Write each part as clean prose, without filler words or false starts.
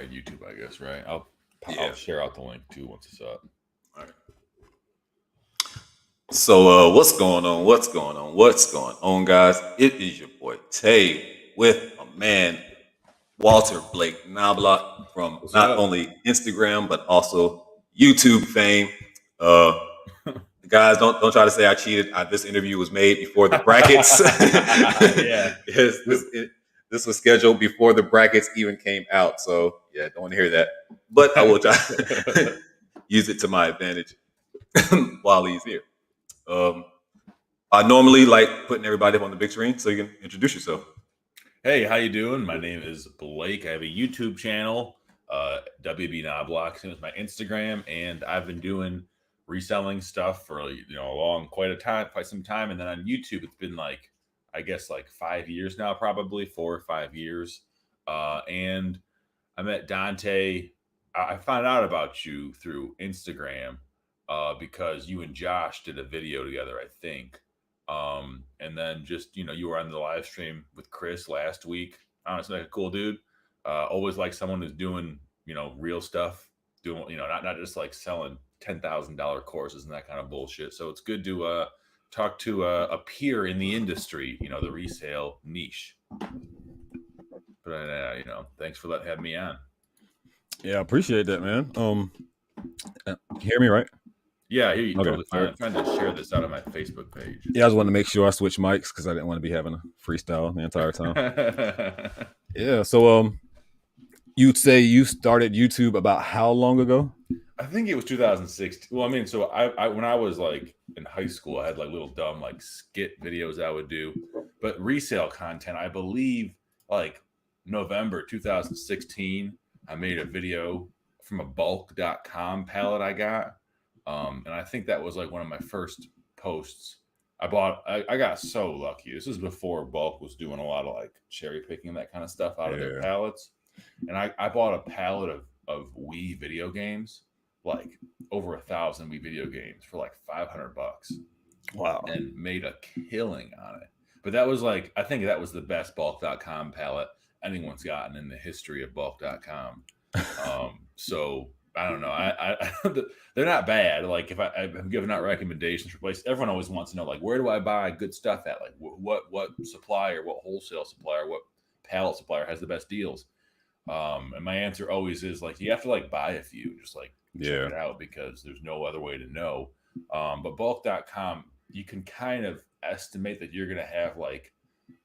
YouTube, I guess, right? I'll Yeah. share out the link too once it's up. All right. So what's going on? What's going on? What's going on, guys? It is your boy Tay with a man, Walter Blake Knobloch from What's not up? only Instagram but also YouTube fame. Uh, guys, don't try to say I cheated. This interview was made before the brackets. Yeah. Yes, this was scheduled before the brackets even came out. So yeah, don't want to hear that. But I will try use it to my advantage while he's here. Um, I normally like putting everybody up on the big screen so you can introduce yourself. Hey, how you doing? My name is Blake. I have a YouTube channel, WB Knobloch. It's my Instagram, and I've been doing reselling stuff for quite some time. And then on YouTube, it's been like I guess like 5 years now, probably 4 or 5 years. And I met Dante. I found out about you through Instagram because you and Josh did a video together, I think. And then just you were on the live stream with Chris last week. Honestly, like a cool dude. Always like someone who's doing real stuff, doing not just like selling $10,000 courses and that kind of bullshit. So it's good to talk to a peer in the industry, the resale niche. But thanks for having me on. Yeah, I appreciate that, man. You hear me, right? Yeah, I hear you Okay, totally fine. all I'm trying to share this out on my Facebook page. Yeah, I just wanted to make sure I switched mics because I didn't want to be having a freestyle the entire time. Yeah, so you'd say you started YouTube about how long ago? I think it was 2016. Well, I mean, so I when I was like in high school, I had like little dumb like skit videos I would do, but resale content, I believe like November 2016, I made a video from a bulk.com pallet I got. And I think that was like one of my first posts. I got so lucky. This is before Bulk was doing a lot of like cherry picking that kind of stuff out of their pallets. And I bought a pallet of Wii video games, like over 1,000 Wii video games for like $500. Wow. And made a killing on it. But that was like, I think that was the best bulk.com pallet anyone's gotten in the history of bulk.com. So I don't know. They're not bad. Like if I'm giving out recommendations for places, everyone always wants to know like where do I buy good stuff at? Like what supplier, what wholesale supplier, what pallet supplier has the best deals? And my answer always is like you have to like buy a few, just like check it out because there's no other way to know. But bulk.com, you can kind of estimate that you're gonna have like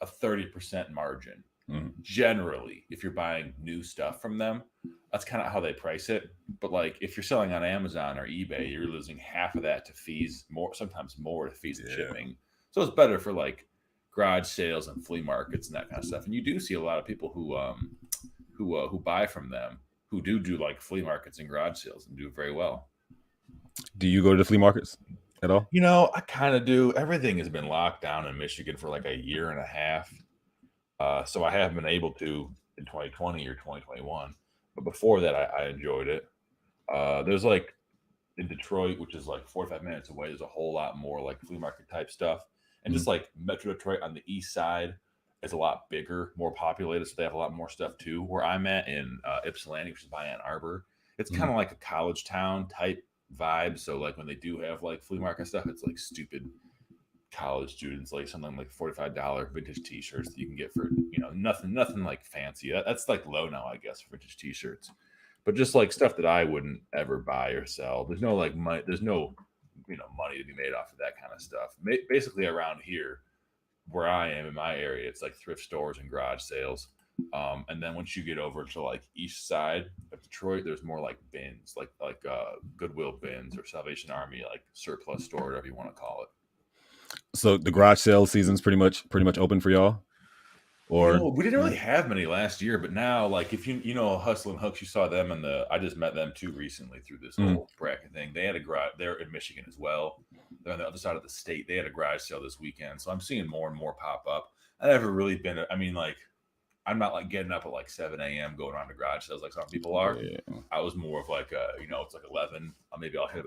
a 30% margin. Generally, if you're buying new stuff from them, that's kind of how they price it. But like if you're selling on Amazon or eBay, you're losing half of that to fees, sometimes more to fees and shipping. So it's better for like garage sales and flea markets and that kind of stuff. And you do see a lot of people who buy from them who do like flea markets and garage sales and do very well. Do you go to the flea markets at all? I kind of do. Everything has been locked down in Michigan for like a year and a half. So I haven't been able to in 2020 or 2021. But before that, I enjoyed it. There's like in Detroit, which is like 45 minutes away, there's a whole lot more like flea market type stuff. And just like Metro Detroit on the east side is a lot bigger, more populated. So they have a lot more stuff too. Where I'm at in Ypsilanti, which is by Ann Arbor, it's kind of like a college town type vibe. So like when they do have like flea market stuff, it's like stupid college students, like something like $45 vintage t-shirts that you can get for nothing like fancy. That's like low now, I guess, for vintage t-shirts, but just like stuff that I wouldn't ever buy or sell. There's no like money, there's no money to be made off of that kind of stuff. Basically around here where I am in my area, it's like thrift stores and garage sales. And then once you get over to like east side of Detroit, there's more like bins, like Goodwill bins or Salvation Army, like surplus store, whatever you want to call it. So the garage sale season's pretty much open for y'all? Or we didn't really have many last year, but now like if you know Hustle and Hooks, you saw them I just met them too recently through this whole bracket thing. They had a garage, they're in Michigan as well. They're on the other side of the state. They had a garage sale this weekend. So I'm seeing more and more pop up. I've never really been, like I'm not like getting up at like 7 a.m. going around to garage sales like some people are. Yeah. I was more of like, it's like 11. Maybe I'll hit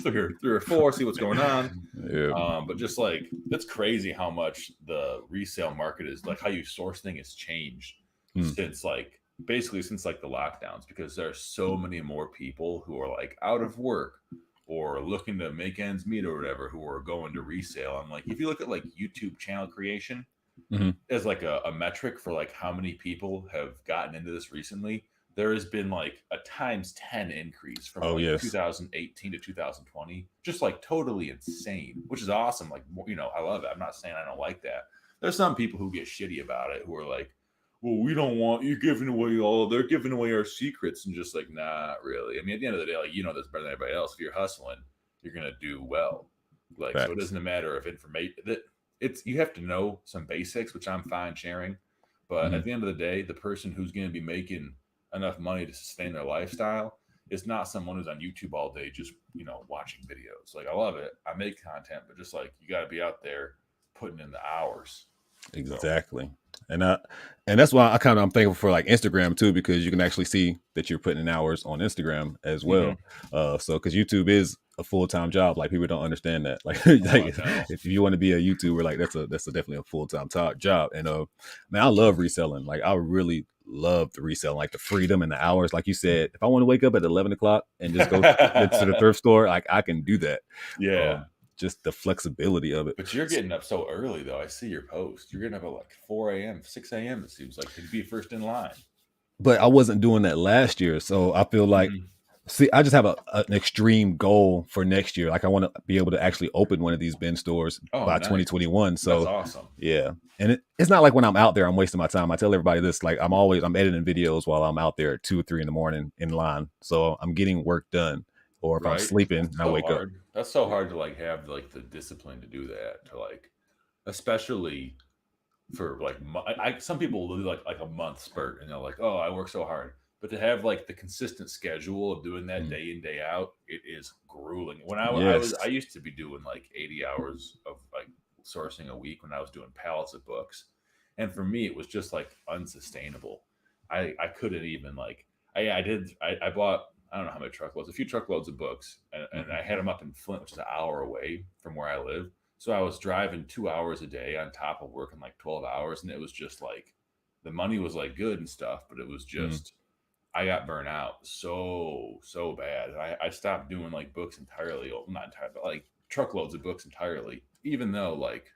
three or four, see what's going on. Yeah. But just like, it's crazy how much the resale market is, like how you source things has changed since like basically since like the lockdowns, because there are so many more people who are like out of work or looking to make ends meet or whatever, who are going to resale. I'm like, if you look at like YouTube channel creation Hmm. as like a metric for like how many people have gotten into this recently, there has been like a times 10 increase from Oh like yes, 2018 to 2020, just like totally insane, which is awesome. Like, I love it. I'm not saying I don't like that. There's some people who get shitty about it, who are like, well, we don't want you giving away they're giving away our secrets, and just like, nah, really. I mean, at the end of the day, like, this better than everybody else. If you're hustling, you're gonna do well. Like, so it facts. isn't a matter of information that you have to know some basics, which I'm fine sharing. But Hmm. at the end of the day, the person who's going to be making enough money to sustain their lifestyle is not someone who's on YouTube all day just, watching videos. Like, I love it. I make content, but just like, you got to be out there putting in the hours. So, Exactly. And and that's why I'm thankful for like Instagram too, because you can actually see that you're putting in hours on Instagram as hmm. well. So because YouTube is a full-time job, like people don't understand that. Like, Oh, I like know. if you want to be a YouTuber, like that's definitely a full-time job. And man, I love reselling. Like I really love the reselling, like the freedom and the hours. Like you said, if I want to wake up at 11 o'clock and just go to the thrift store, like I can do that. Yeah. Just the flexibility of it. But you're getting up so early, though. I see your post. You're getting up at like 4 a.m., 6 a.m., it seems like, to be first in line. But I wasn't doing that last year. So I feel like, Mhm. see, I just have an extreme goal for next year. Like I want to be able to actually open one of these bin stores Oh, by nice. 2021. That's So awesome. yeah. And it's not like when I'm out there, I'm wasting my time. I tell everybody this, like I'm editing videos while I'm out there at 2 or 3 in the morning in line. So I'm getting work done. Or if I'm Right? sleeping That's and I so wake up. hard. That's so hard to like have like the discipline to do that. To like, especially for like, some people will do like a month spurt, and they're like, oh, I work so hard. But to have like the consistent schedule of doing that Mm. day in day out, it is grueling. When Yes. I used to be doing like 80 hours of like sourcing a week when I was doing pallets of books, and for me it was just like unsustainable. I couldn't even like I bought, I don't know how many truckloads, a few truckloads of books, and Mhm. I had them up in Flint, which is an hour away from where I live. So I was driving 2 hours a day on top of working like 12 hours. And it was just like, the money was like good and stuff, but it was Mm. just, I got burnt out so bad. And I stopped doing like books entirely. Well, not entirely, but like truckloads of books entirely. Even though, like,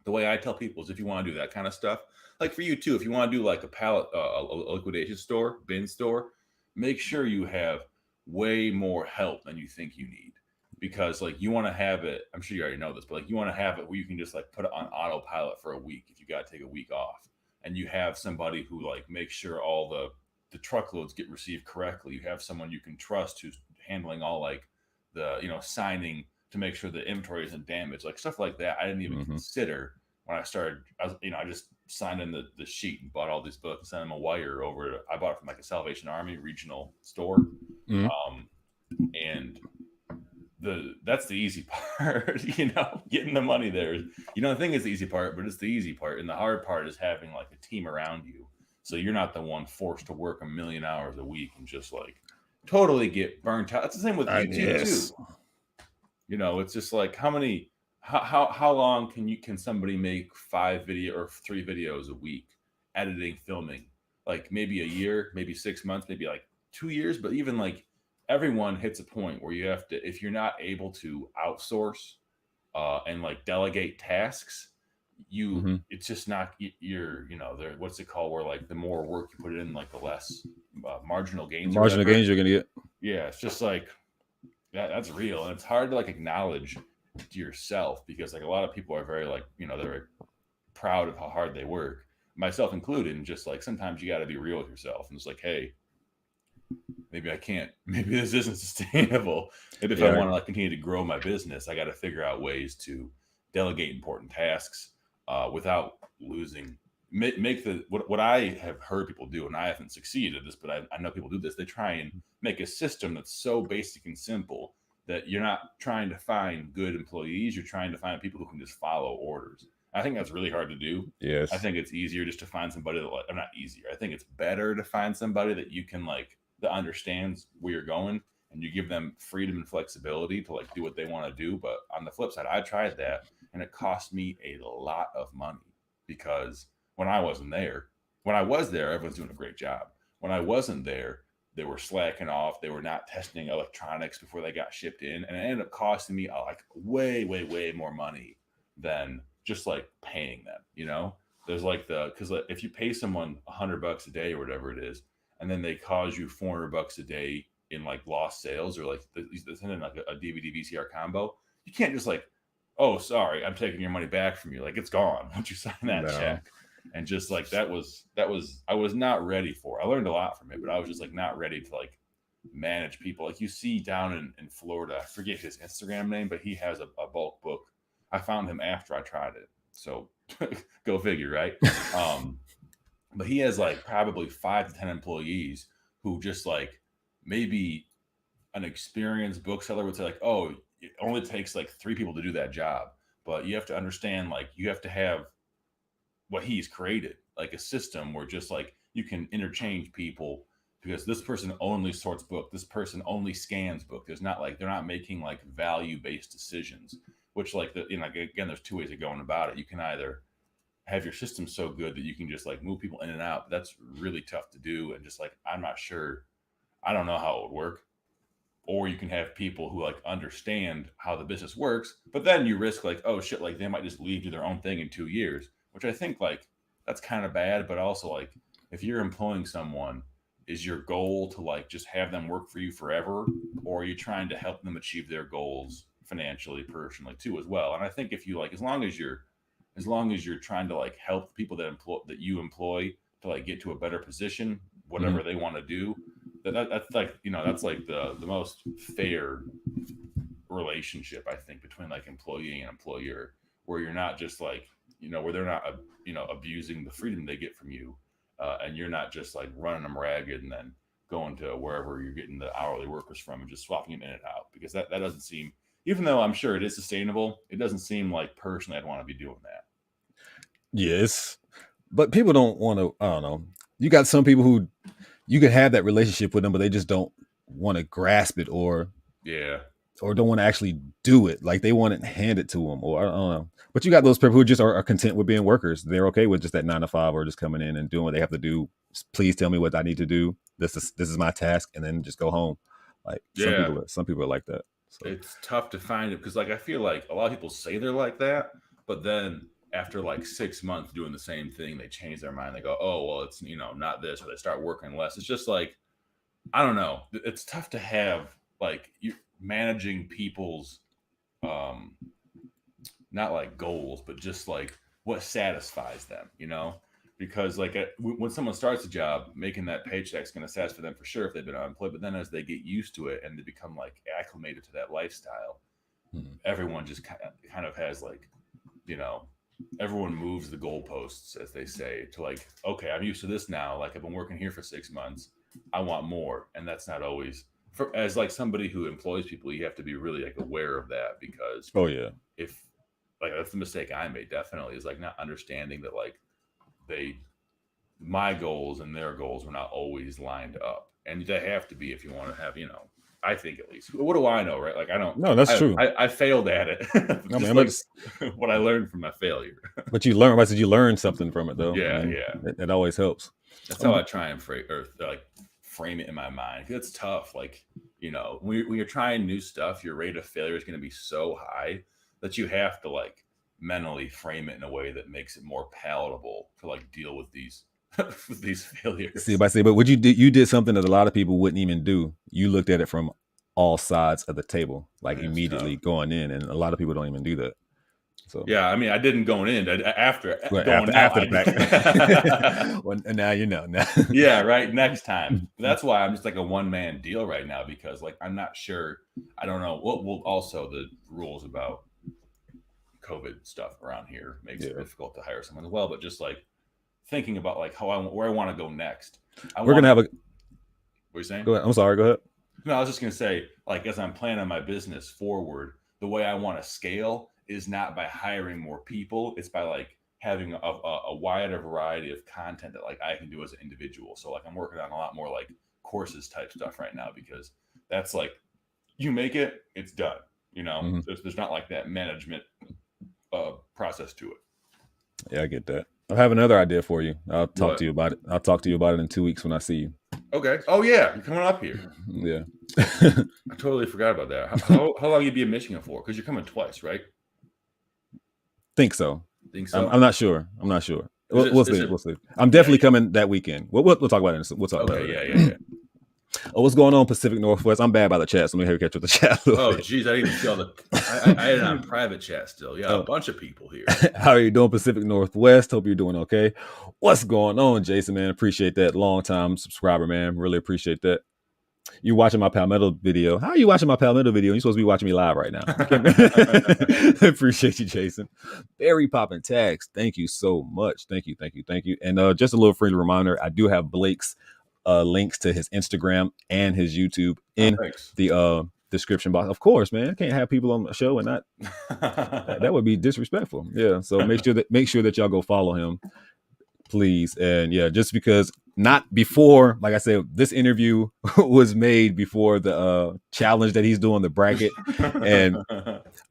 the way I tell people is, if you want to do that kind of stuff, like for you too, if you want to do like a pallet, a liquidation store, bin store, make sure you have way more help than you think you need. Because like, you want to have it, I'm sure you already know this, but like, you want to have it where you can just like put it on autopilot for a week if you got to take a week off, and you have somebody who like makes sure all the truckloads get received correctly. You have someone you can trust who's handling all like the, signing to make sure the inventory isn't damaged, like stuff like that. I didn't even Mhm. consider when I started. I just signed in the sheet and bought all these books and sent them a wire over. I bought it from like a Salvation Army regional store, Mhm. and that's the easy part. Getting the money there. The thing is the easy part, but it's the easy part, and the hard part is having like a team around you, so you're not the one forced to work a million hours a week and just like totally get burnt out. It's the same with YouTube Yes. too. It's just like, how long can somebody make 5 video or 3 videos a week, editing, filming, like maybe a year, maybe 6 months, maybe like 2 years. But even like, everyone hits a point where you have to, if you're not able to outsource and like delegate tasks, Mhm. it's just not, you're, there, what's it called, where like the more work you put in, like the less marginal gains or Marginal whatever. gains you're gonna get. Yeah, it's just like, that's real, and it's hard to like acknowledge to yourself, because like a lot of people are very like, they're very proud of how hard they work, myself included, and just like, sometimes you got to be real with yourself, and it's like, hey, maybe I can't, maybe this isn't sustainable. Maybe if I Yeah. want to like continue to grow my business, I got to figure out ways to delegate important tasks without losing. Make the what I have heard people do, and I haven't succeeded at this, but I know people do this. They try and make a system that's so basic and simple that you're not trying to find good employees. You're trying to find people who can just follow orders. I think that's really hard to do. I Yes. think it's easier just to find somebody that, like, or not easier. I think it's better to find somebody that you can like, that understands where you're going, and you give them freedom and flexibility to like do what they want to do. But on the flip side, I tried that, and it cost me a lot of money, because when I wasn't there, when I was there, everyone's doing a great job. When I wasn't there, they were slacking off. They were not testing electronics before they got shipped in, and it ended up costing me like way more money than just like paying them. You know, there's like because if you pay someone $100 a day or whatever it is, and then they cause you $400 a day in like lost sales or like sending like a DVD VCR combo, you can't just like, oh, sorry, I'm taking your money back from you. Like it's gone once you sign that No. check. And just like that was I was not ready for. I learned a lot from it, but I was just like not ready to like manage people. Like you see down in Florida, I forget his Instagram name, but he has a bulk book. I found him after I tried it. So go figure, right? But he has like probably 5 to 10 employees who just like maybe an experienced bookseller would say like, oh, it only takes like 3 people to do that job. But you have to understand, like you have to have what he's created, like a system where just like you can interchange people because this person only sorts book, this person only scans book. There's not like they're not making like value based decisions, which like again, there's 2 ways of going about it. You can either have your system so good that you can just like move people in and out, but that's really tough to do. And just like I'm not sure, I don't know how it would work. Or you can have people who like understand how the business works, but then you risk like, oh shit, like they might just leave, do their own thing in 2 years, which I think like that's kind of bad. But also like if you're employing someone, is your goal to like just have them work for you forever, or are you trying to help them achieve their goals financially, personally too as well? And I think if you like, as long as you're trying to like help the people that you employ to like get to a better position, whatever they want to do, that's like that's like the most fair relationship I think between like employee and employer, where you're not just like where they're not abusing the freedom they get from you, and you're not just like running them ragged and then going to wherever you're getting the hourly workers from and just swapping them in and out, because that doesn't seem, even though I'm sure it is sustainable, it doesn't seem like personally I'd want to be doing that. Yes, but people don't want to. I don't know. You got some people who you can have that relationship with them, but they just don't want to grasp it or don't want to actually do it. Like they want it handed to them, or I don't know. But you got those people who just are content with being workers. They're okay with just that 9 to 5 or just coming in and doing what they have to do. Please tell me what I need to do. This is my task, and then just go home. Like some people are like that. So. It's tough to find it because like I feel like a lot of people say they're like that, but then after like 6 months doing the same thing, they change their mind. They go, oh well, it's not this, or they start working less. It's just like, I don't know. It's tough to have like you managing people's not like goals, but just like what satisfies them, because like when someone starts a job, making that paycheck is going to satisfy them for sure if they've been unemployed. But then as they get used to it and they become like acclimated to that lifestyle, everyone just kind of has like, everyone moves the goalposts, as they say, to like, okay, I'm used to this now. Like I've been working here for 6 months. I want more. And that's not always as like somebody who employs people, you have to be really like aware of that, because if like that's the mistake I made, definitely, is like not understanding that like my goals and their goals were not always lined up, and they have to be if you want to have, I think at least. What do I know, right? Like I don't. No, that's true. I failed at it. Just like what I learned from my failure. But you learn. I said you learn something from it, though. Yeah. It always helps. That's how I try and frame it in my mind. It's tough. Like when you're trying new stuff, your rate of failure is going to be so high that you have to like mentally frame it in a way that makes it more palatable to like deal with these with these failures. But what you did something that a lot of people wouldn't even do. You looked at it from all sides of the table, like immediately going in, and a lot of people don't even do that. So yeah, I mean, I didn't going in after the fact. Well, and now you know. Now. Yeah, right. Next time. That's why I'm just like a one-man deal right now, because like I'm not sure. I don't know. Well, also the rules about COVID stuff around here makes it difficult to hire someone as well. But just like thinking about like where I want to go next. We're gonna have a. What are you saying? Go ahead. I'm sorry. Go ahead. No, I was just gonna say, like, as I'm planning my business forward, the way I want to scale is not by hiring more people. It's by like having a wider variety of content that like I can do as an individual. So like I'm working on a lot more like courses type stuff right now, because that's like you make it, it's done. There's not like that management process to it. Yeah, I get that. I have another idea for you. I'll talk What? to you about it. I'll talk to you about it in 2 weeks when I see you. Okay. Oh yeah, you're coming up here. Yeah. I totally forgot about that. How long you be in Michigan for? Because you're coming twice, right? Think so. Think so? I'm not sure. I'm not sure. Is it- We'll is see. it- We'll see. I'm definitely coming that weekend. We'll talk about it. We'll talk about Okay. it. Yeah. Oh, what's going on, Pacific Northwest? I'm bad by the chat, so let me have you catch up the chat a little Oh bit. geez, I didn't even see all the. I had it on private chat still. Yeah, a bunch of people here. How are you doing, Pacific Northwest? Hope you're doing okay. What's going on, Jason, man? Appreciate that. Long time subscriber, man. Really appreciate that. You watching my Palmetto video. How are you watching my Palmetto video? You're supposed to be watching me live right now. Appreciate you, Jason. Very popping tags. Thank you so much. Thank you. And just a little friendly reminder, I do have Blake's links to his Instagram and his YouTube in the description box. Of course, man. I can't have people on the show and not that would be disrespectful. Yeah. So make sure that y'all go follow him, please. And yeah, just because not before, like I said, this interview was made before the challenge that he's doing, the bracket. And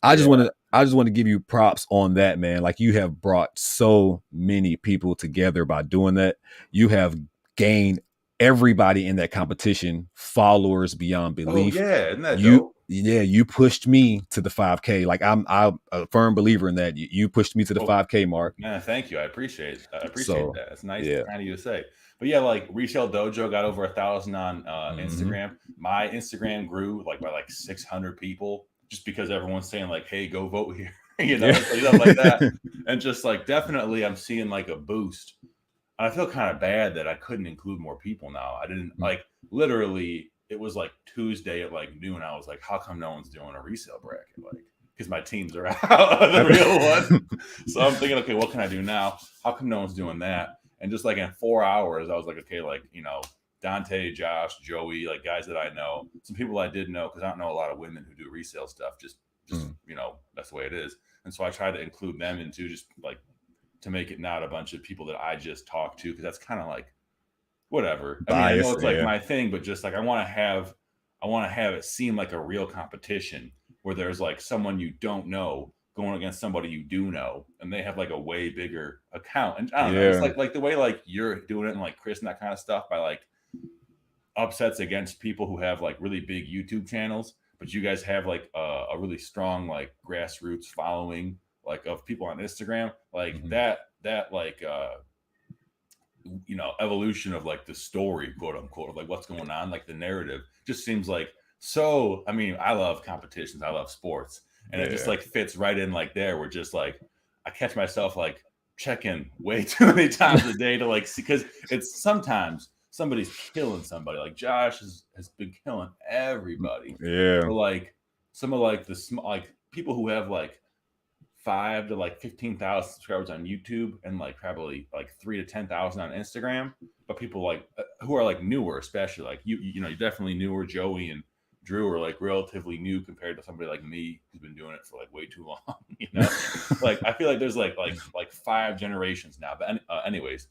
I just want to give you props on that, man. Like, you have brought so many people together by doing that. You have gained everybody in that competition followers beyond belief. Oh yeah, isn't that dope? Yeah, you pushed me to the 5K. Like, I'm a firm believer in that. You pushed me to the 5K mark. Man, thank you. I appreciate that. It's nice kind of you to say. But yeah, like Resale Dojo got over 1,000 on Instagram. My Instagram grew by 600 people just because everyone's saying like, "Hey, go vote here," stuff like that. And just definitely, I'm seeing a boost. And I feel kind of bad that I couldn't include more people now. I didn't literally. It was Tuesday at noon. I was like, "How come no one's doing a resale bracket?" Because my teams are out of the real one. So I'm thinking, okay, what can I do now? How come no one's doing that? And just in 4 hours, I was like, okay, Dante, Josh, Joey, guys that I know, some people I did know, because I don't know a lot of women who do resale stuff. Just that's the way it is. And so I tried to include them into just to make it not a bunch of people that I just talked to, because that's kind of whatever. I mean, I know it's my thing, but just I want to have it seem like a real competition where there's someone you don't know going against somebody you do know, and they have a way bigger account. And I don't know, it's like the way you're doing it, and Chris and that kind of stuff, by upsets against people who have really big YouTube channels, but you guys have a really strong grassroots following of people on Instagram, evolution of the story, quote unquote, of what's going on, the narrative just seems so. I mean, I love competitions, I love sports, and it just fits right in there, where just I catch myself checking way too many times a day to see, because it's sometimes somebody's killing somebody. Josh has been killing everybody. Or some of the people who have 5 to 15,000 subscribers on YouTube, and probably 3 to 10,000 on Instagram. But people who are newer, especially you're definitely newer. Joey and Drew are relatively new compared to somebody like me who's been doing it for way too long. I feel there's 5 generations now. But anyways,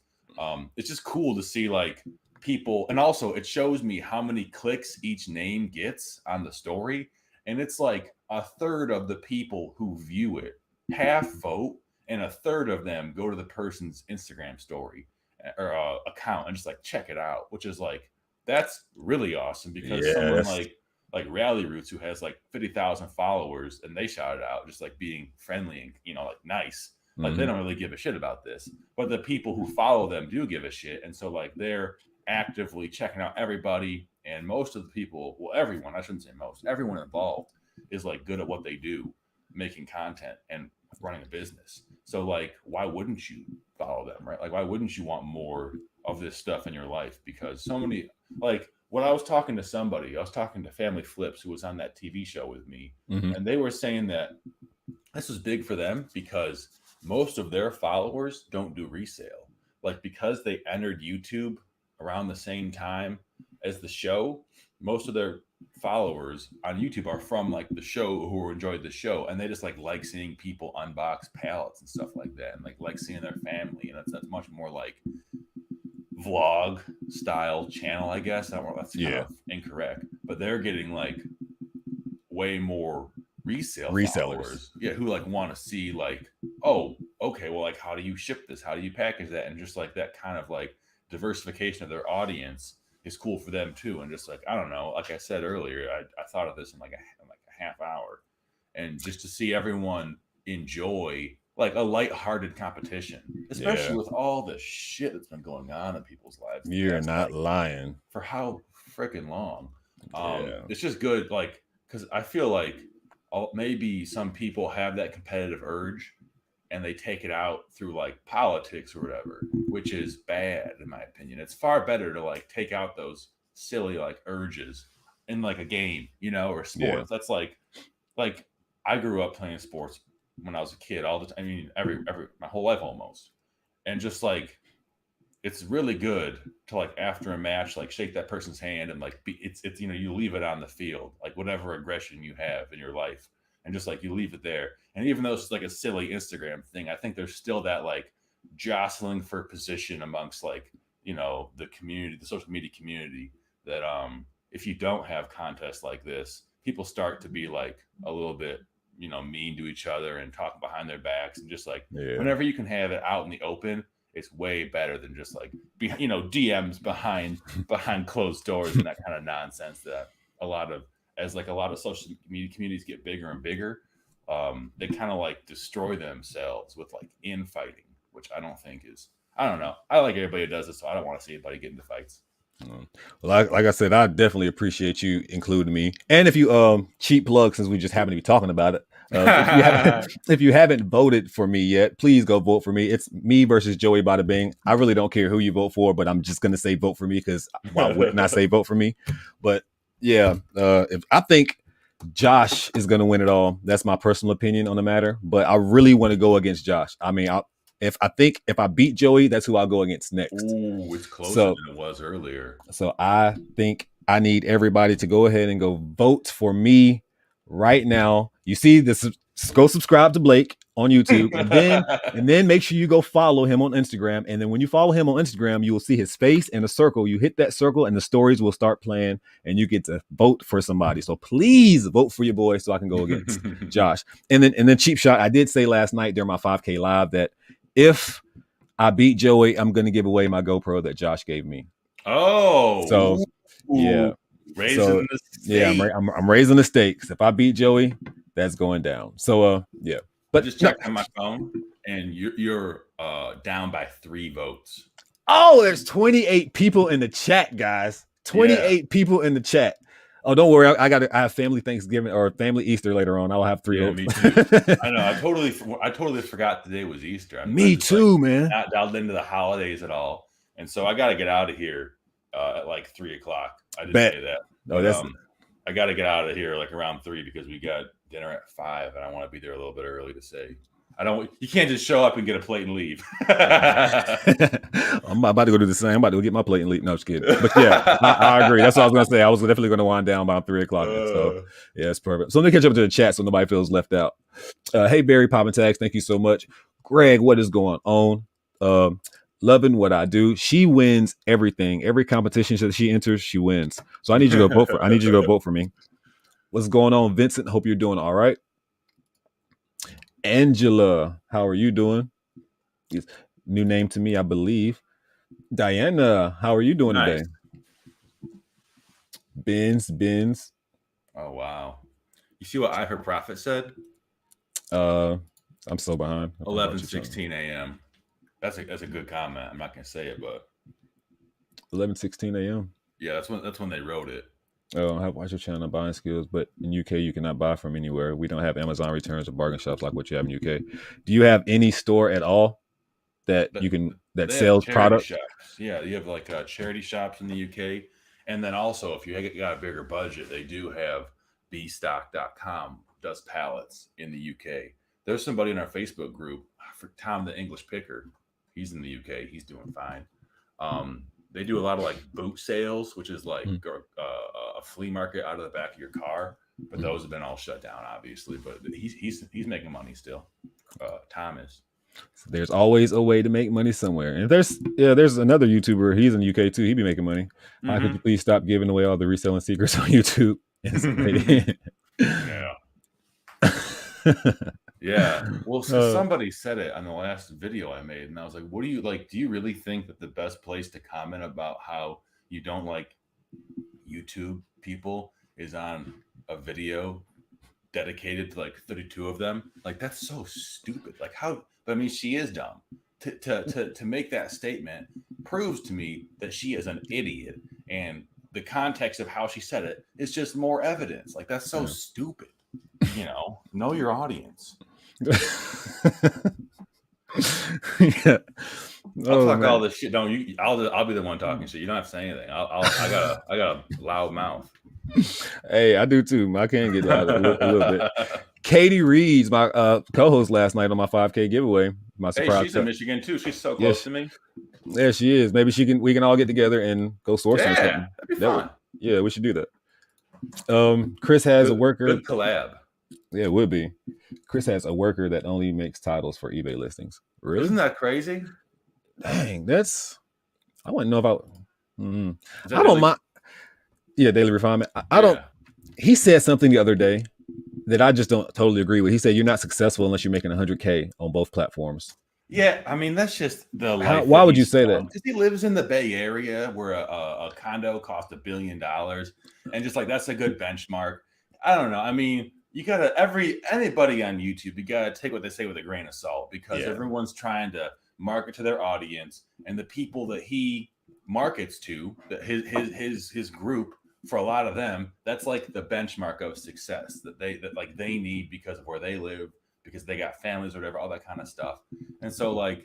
it's just cool to see people, and also it shows me how many clicks each name gets on the story, and it's a third of the people who view it half vote, and a third of them go to the person's Instagram story or account and just check it out, which is that's really awesome, because someone like Rally Roots, who has 50,000 followers, and they shout it out just being friendly and nice, they don't really give a shit about this, but the people who follow them do give a shit, and so they're actively checking out everybody. And most of the people, well, everyone, I shouldn't say most, everyone involved is good at what they do, making content and running a business. So why wouldn't you follow them, right? Why wouldn't you want more of this stuff in your life? Because so many, when I was talking to somebody, I was talking to Family Flips, who was on that TV show with me, and they were saying that this was big for them because most of their followers don't do resale. Because they entered YouTube around the same time as the show, most of their followers on YouTube are from the show, who enjoyed the show, and they just like seeing people unbox pallets and stuff like that, and like seeing their family, and that's much more vlog style channel, I guess. I don't know, that's kind of incorrect, but they're getting way more resellers, who want to see oh, okay, well, like, how do you ship this? How do you package that? And just like that kind of like diversification of their audience is cool for them too. And just like, I don't know, like I said earlier, I thought of this in like a half hour, and just to see everyone enjoy like a lighthearted competition, especially Yeah. with all the shit that's been going on in people's lives the You're past, not like, lying. for how freaking long. Yeah. It's just good, like, because I feel like maybe some people have that competitive urge and they take it out through like politics or whatever, which is bad in my opinion. It's far better to like take out those silly like urges in like a game, you know, or Yeah. sports. That's like I grew up playing sports when I was a kid all the time. I mean, every my whole life almost, and just like it's really good to like after a match like shake that person's hand and like it's you know you leave it on the field like whatever aggression you have in your life and just like you leave it there, and even though it's like a silly Instagram thing, I think there's still that like jostling for position amongst like you know the community, the social media community, that if you don't have contests like this, people start to be like a little bit you know mean to each other and talk behind their backs, and just like Yeah. whenever you can have it out in the open, it's way better than just like you know DMs behind closed doors and that kind of nonsense that a lot of as like a lot of social media communities get bigger and bigger, they kind of like destroy themselves with like infighting, which I don't think is, I don't know. I like everybody who does it, so I don't want to see anybody get into fights. Well, like I said, I definitely appreciate you including me. And if you cheap plug, since we just happen to be talking about it, if you haven't voted for me yet, please go vote for me. It's me versus Joey Bada Bing. I really don't care who you vote for, but I'm just gonna say vote for me because why wouldn't I say vote for me? But yeah, if I think Josh is gonna win it all, that's my personal opinion on the matter. But I really want to go against Josh. I mean, if I beat Joey, that's who I'll go against next. Ooh, it's closer So than it was earlier. so I think I need everybody to go ahead and go vote for me right now. You see this, go subscribe to Blake on YouTube, and then make sure you go follow him on Instagram. And then when you follow him on Instagram, you will see his face in a circle. You hit that circle and the stories will start playing and you get to vote for somebody. So please vote for your boy so I can go against Josh. And then cheap shot. I did say last night during my 5K live that if I beat Joey, I'm going to give away my GoPro that Josh gave me. Oh, so yeah, raising the stakes. Yeah, I'm raising the stakes. If I beat Joey, that's going down. So yeah, but I just checked on my phone, and you're down by 3 votes. Oh, there's 28 people in the chat, guys. 28 people in the chat. Oh, don't worry. I have family Thanksgiving or family Easter later on. I'll have 3 votes. Me too. I know. I totally forgot today was Easter. Me too, like, man. Not dialed into the holidays at all, and so I got to get out of here at like 3:00. I did say that. No, I got to get out of here like around 3 because we got dinner at 5, and I want to be there a little bit early to say. You can't just show up and get a plate and leave. I'm about to go do the same. I'm about to go get my plate and leave. No, just kidding. But yeah, I agree. That's what I was going to say. I was definitely going to wind down by 3:00. So yeah, it's perfect. So let me catch up to the chat so nobody feels left out. Hey, Barry Poppin' Tags. Thank you so much. Greg, what is going on? Loving what I do. She wins everything. Every competition that she enters, she wins. So I need you to go vote for. I need you to go vote for me. What's going on, Vincent? Hope you're doing all right. Angela, how are you doing? New name to me, I believe. Diana, how are you doing today? Benz. Oh wow! You see what I Heard Prophet said? I'm so behind. 11:16 a.m. That's a good comment. I'm not gonna say it, but 11:16 a.m. Yeah, that's when they wrote it. Oh, I have watched your channel on buying skills, but in UK you cannot buy from anywhere. We don't have Amazon returns or bargain shops like what you have in UK. Do you have any store at all that you can sells products? Shops. Yeah, you have like charity shops in the UK, and then also if you got a bigger budget, they do have bstock.com does pallets in the UK. There's somebody in our Facebook group for Tom the English Picker. He's in the UK. He's doing fine. They do a lot of like boot sales, which is like a flea market out of the back of your car. But those have been all shut down, obviously. But he's making money still. Tom is. There's always a way to make money somewhere. And there's another YouTuber. He's in the UK too. He be making money. How could you please stop giving away all the reselling secrets on YouTube? Yeah. Yeah. Well, Uh, somebody said it on the last video I made, and I was like, "What do you like? Do you really think that the best place to comment about how you don't like YouTube people is on a video dedicated to like 32 of them? Like that's so stupid. Like how? But I mean, she is dumb. To make that statement proves to me that she is an idiot, and the context of how she said it is just more evidence. Like that's so yeah. stupid. Know your audience. Yeah. I'll Oh talk all man. this shit. Don't you? I'll be the one talking shit. You don't have to say anything. I got a loud mouth. Hey, I do too. I can get loud a little bit. Katie Reed's my co-host last night on my 5K giveaway. My Hey, surprise she's in cut. Michigan too. She's so close Yes, to me. yeah, she is. Maybe we can all get together and go sourcing or Yeah, something. that'd be That would, fun. yeah, we should do that. Chris has a Good worker. collab. Yeah, it would be. Chris has a worker that only makes titles for eBay listings. Really? Isn't that crazy? Dang, that's. I wouldn't know about. Is I that don't really? mind. Yeah, daily refinement. I don't. Yeah. He said something the other day that I just don't totally agree with. He said you're not successful unless you're making 100K on both platforms. Yeah, I mean that's just the How? life Why that would you he's say that? from. Because he lives in the Bay Area, where a condo costs $1 billion, and just like that's a good benchmark. I don't know. I mean, you gotta anybody on YouTube, you gotta take what they say with a grain of salt because Yeah. everyone's trying to market to their audience, and the people that he markets to, that his group, for a lot of them, that's like the benchmark of success that they need because of where they live, because they got families or whatever, all that kind of stuff. And so, like,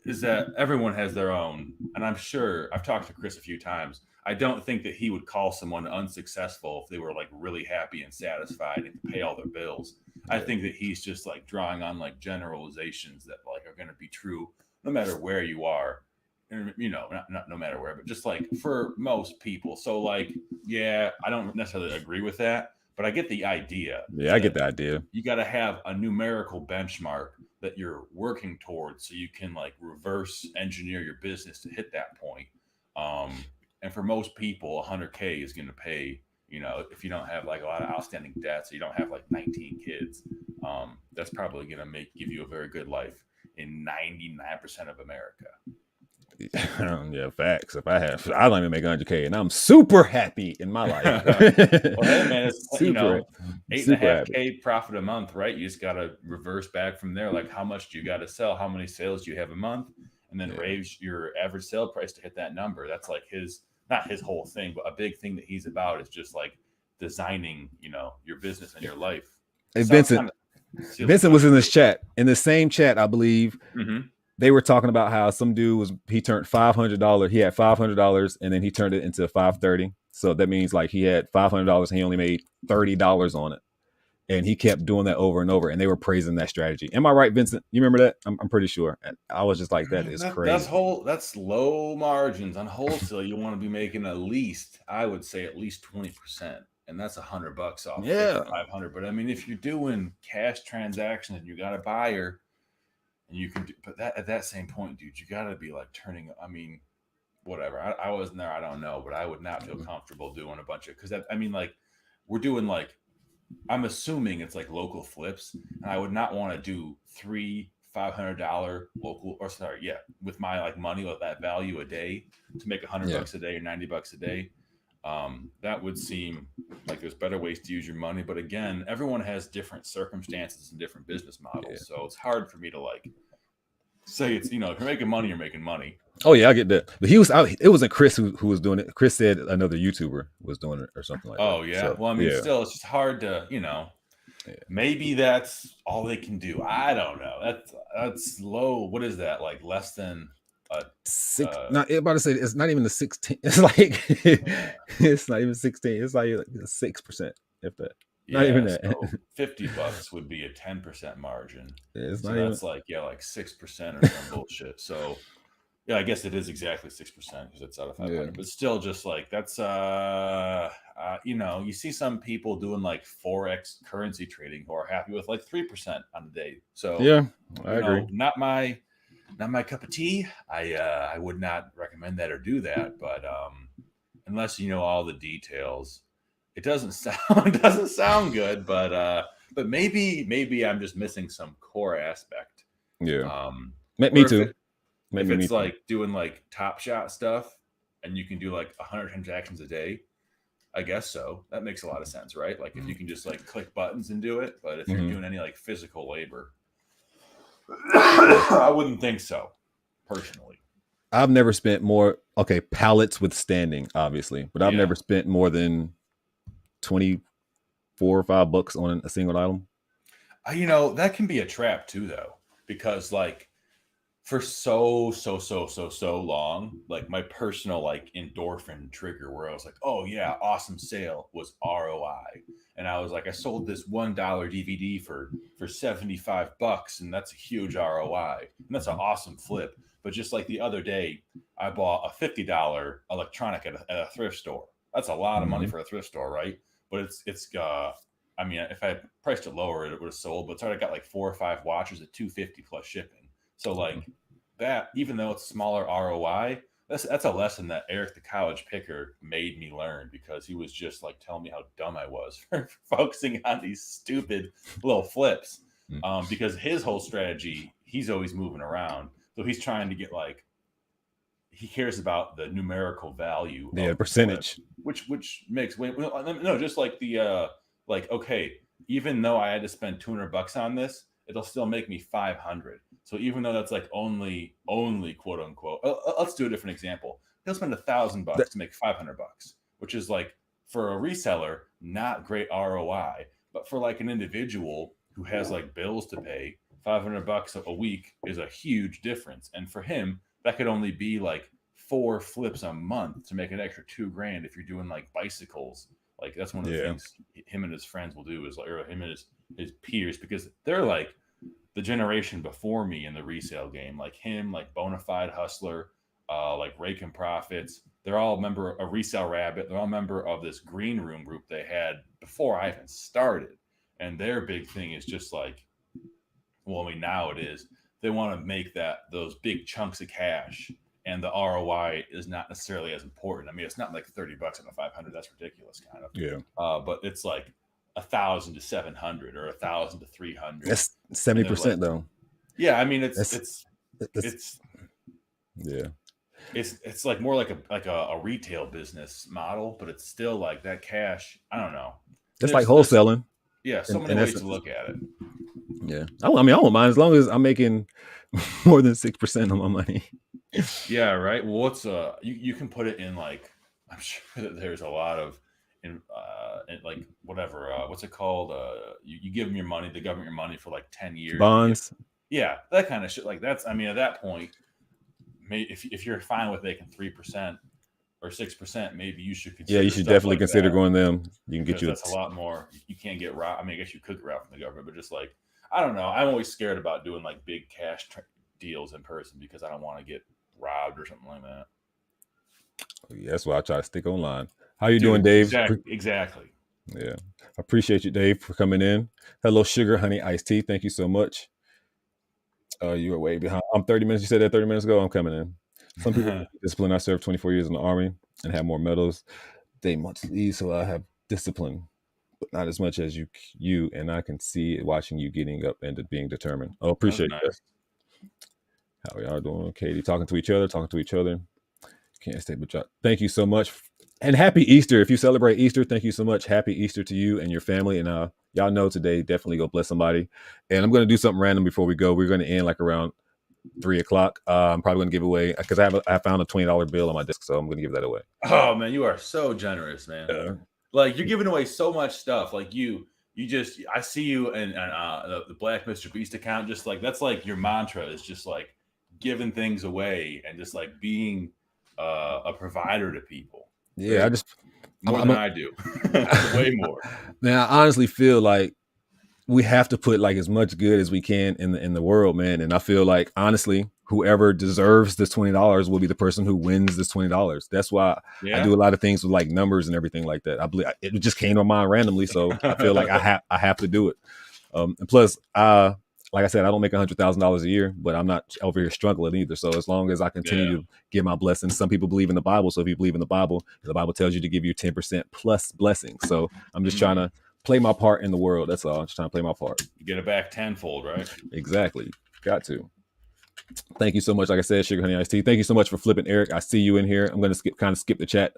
is that everyone has their own. And I'm sure I've talked to Chris a few times. I don't think that he would call someone unsuccessful if they were like really happy and satisfied and could pay all their bills. I think that he's just like drawing on like generalizations that like are going to be true no matter where you are. And, not no matter where, but just like for most people. So, like, yeah, I don't necessarily agree with that, but I get the idea. Yeah, I get the idea. You got to have a numerical benchmark that you're working towards so you can like reverse engineer your business to hit that point. And for most people, 100K is going to pay, if you don't have like a lot of outstanding debts, you don't have like 19 kids, that's probably going to give you a very good life in 99% of America. Yeah, facts. I don't even make 100K, and I'm super happy in my life. Well, hey man, it's super, 8.5K profit a month, right? You just got to reverse back from there. Like, how much do you got to sell? How many sales do you have a month? And then raise your average sale price to hit that number. That's like not his whole thing, but a big thing that he's about is just like designing, your business and your life. Hey, Vincent was in this chat. In the same chat, I believe. Mm-hmm. They were talking about how some dude he turned $500. He had $500 and then he turned it into $530. So that means like he had $500 and he only made $30 on it. And he kept doing that over and over. And they were praising that strategy. Am I right, Vincent? You remember that? I'm pretty sure. And I was just like, that is crazy. That's low margins on wholesale. You want to be making I would say at least 20%. And that's $100 off. Yeah. 500. But I mean, if you're doing cash transactions and you got a buyer, and you can do, but at that same point, dude, you got to be like turning. I mean, whatever. I wasn't there. I don't know, but I would not feel comfortable doing a bunch of, because I mean, like, we're doing like, I'm assuming it's like local flips, and I would not want to do $300, $500 local, or sorry, yeah, with my like money with that value a day to make $100 a day or $90 a day. That would seem like there's better ways to use your money. But again, everyone has different circumstances and different business models. Yeah. So it's hard for me to like say it's, if you're making money, you're making money. Oh yeah, I get that. But it wasn't Chris who was doing it. Chris said another YouTuber was doing it or something like that. Oh yeah. So, well, I mean, still, it's just hard to, maybe that's all they can do. I don't know. That's low. What is that? Like less than six? Not about to say it's not even the 16. It's like it's not even 16. It's like 6%, if that. Yeah, not even that. So $50 would be a 10% margin. Yeah, it's so not that's even... like 6% or some bullshit. So yeah, I guess it is exactly 6% because it's out of 500. Yeah. But still, just like that's you see some people doing like Forex currency trading who are happy with like 3% on the day. So yeah, I agree. Not my cup of tea. I would not recommend that or do that. But unless you know all the details, it doesn't sound good. But But maybe I'm just missing some core aspect. Yeah. Or Me if too. it, if Me it's too. like doing like Top Shot stuff, and you can do like 100 transactions a day, I guess so. That makes a lot of sense, right? Like if you can just like click buttons and do it. But if you're doing any like physical labor, I wouldn't think so, personally. I've never spent more. Okay, pallets withstanding, obviously, but I've Yeah. never spent more than $24 or $5 on a single item. That can be a trap too, though, because like for so long, like my personal like endorphin trigger where I was like, oh yeah, awesome sale was ROI. And I was like, I sold this $1 DVD for $75, and that's a huge ROI. And that's an awesome flip. But just like the other day, I bought a $50 electronic at a thrift store. That's a lot of money for a thrift store, right? But I mean, if I had priced it lower, it would have sold. But it's already got like 4 or 5 watches at $250 plus shipping. So like that, even though it's smaller ROI, that's a lesson that Eric the college picker made me learn, because he was just like telling me how dumb I was for focusing on these stupid little flips. Because his whole strategy, he's always moving around, so he's trying to get like, he cares about the numerical value, Yeah, percentage, which makes no, just like the like, okay, even though I had to spend $200 on this, it'll still make me 500. So even though that's like only quote unquote, let's do a different example. He'll spend $1,000 to make $500, which is like, for a reseller, not great ROI, but for like an individual who has like bills to pay, $500 a week is a huge difference. And for him, that could only be like 4 flips a month to make an extra $2,000 if you're doing like bicycles. Like that's one of the things him and his friends will do, is like, or him and his peers, because they're like the generation before me in the resale game, like him, like Bonafide Hustler, like Raking Profits. They're all a member of Resale Rabbit. They're all a member of this green room group they had before I even started. And their big thing is just like, well, I mean, now it is, they want to make those big chunks of cash, and the ROI is not necessarily as important. I mean, it's not like $30 on a 500. That's ridiculous, kind of. Yeah. But it's like 1,000 to 700 or 1,000 to 300. That's 70% like, though. Yeah, I mean, it's yeah. It's like more like a retail business model, but it's still like that cash. I don't know. It's like wholesaling. Yeah, so many ways to look at it. Yeah, I mean, I won't mind as long as I'm making more than 6% on my money. Yeah, right. Well, what's you can put it in like, I'm sure that there's a lot of in like whatever, what's it called? You give them your money, the government your money for like 10 years. Bonds. Yeah, that kind of shit. Like that's, I mean, at that point, if you're fine with making 3% or 6%, maybe you should consider. Yeah, you should definitely consider going them. You can get you. That's a lot more. You can't get robbed. I mean, I guess you could get robbed from the government, but just like, I don't know. I'm always scared about doing like big cash deals in person, because I don't want to get robbed or something like that. Yeah, that's why I try to stick online. How you doing, Dave? Exactly. Yeah, I appreciate you, Dave, for coming in. Hello, Sugar Honey Iced Tea. Thank you so much. You are way behind. I'm 30 minutes. You said that 30 minutes ago. I'm coming in. Some people discipline. I served 24 years in the Army and have more medals. They must leave, so I have discipline, but not as much as you. And I can see it watching you getting up and being determined. Oh, appreciate that. Nice. How y'all doing, Katie? Talking to each other. Can't stay but y'all. Thank you so much. And happy Easter. If you celebrate Easter, thank you so much. Happy Easter to you and your family. And y'all know today, definitely go bless somebody. And I'm going to do something random before we go. We're going to end like around 3:00. I'm probably going to give away, because I found a $20 bill on my desk, so I'm going to give that away. Oh man, you are so generous, man. Like you're giving away so much stuff. Like you just, I see you and the Black Mr. Beast account. Just like, that's like your mantra, is just like giving things away and just like being a provider to people. Yeah, right? More than I do. Way more. Man, I honestly feel like we have to put like as much good as we can in the world, man. And I feel like, honestly, whoever deserves this $20 will be the person who wins this $20. That's why I do a lot of things with like numbers and everything like that. I believe it just came to mind randomly, so I feel like I have to do it. And plus, like I said, I don't make $100,000 a year, but I'm not over here struggling either. So as long as I continue to give my blessings, some people believe in the Bible. So if you believe in the Bible tells you to give you 10% plus blessings. So I'm just trying to play my part in the world. That's all. I'm just trying to play my part. Get it back tenfold, right? Exactly. Got to. Thank you so much. Like I said, Sugar Honey Iced Tea. Thank you so much for flipping, Eric. I see you in here. I'm going to skip the chat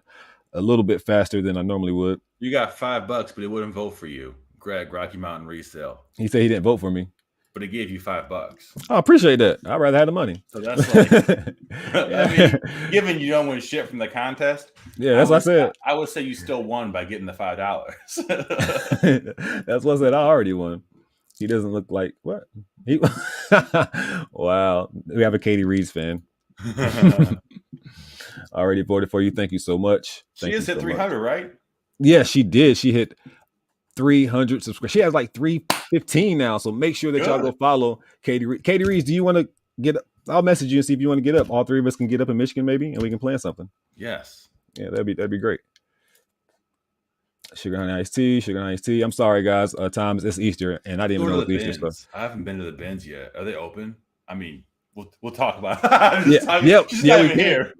a little bit faster than I normally would. You got $5, but it wouldn't vote for you. Greg, Rocky Mountain Resale. He said he didn't vote for me, but it gave you $5. I appreciate that. I'd rather have the money. So that's like, I mean, given you don't win shit from the contest. Yeah, that's what I said. I would say you still won by getting the $5. That's what I said. I already won. He doesn't look like what? He wow. We have a Katie Reeves fan. Already voted for you. Thank you so much. She has hit 300, right? Yeah, she did. She hit 300 subscribers. She has like 315 now. So make sure that y'all go follow Katie Reeves. Katie Reeves, do you want to get up? I'll message you and see if you want to get up. All three of us can get up in Michigan, maybe, and we can plan something. Yes. Yeah, that'd be great. Sugar Honey Iced Tea, Sugar Honey Iced Tea. I'm sorry, guys. Times it's Easter, and I didn't even know it was Easter stuff. I haven't been to the bins yet. Are they open? I mean, we'll talk about it. We here.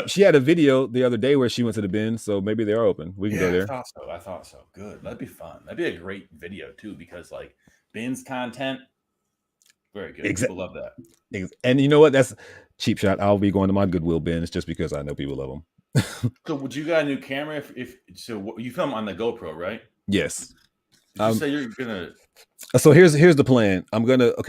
She had a video the other day where she went to the bins, so maybe they're open. We can go there. I thought so. Good. That'd be fun. That'd be a great video too, because like bins content, very good. People love that. And you know what? That's cheap shot. I'll be going to my Goodwill bins just because I know people love them. So would you got a new camera? If so, you film on the GoPro, right? Yes. Did you say you're gonna? So here's the plan.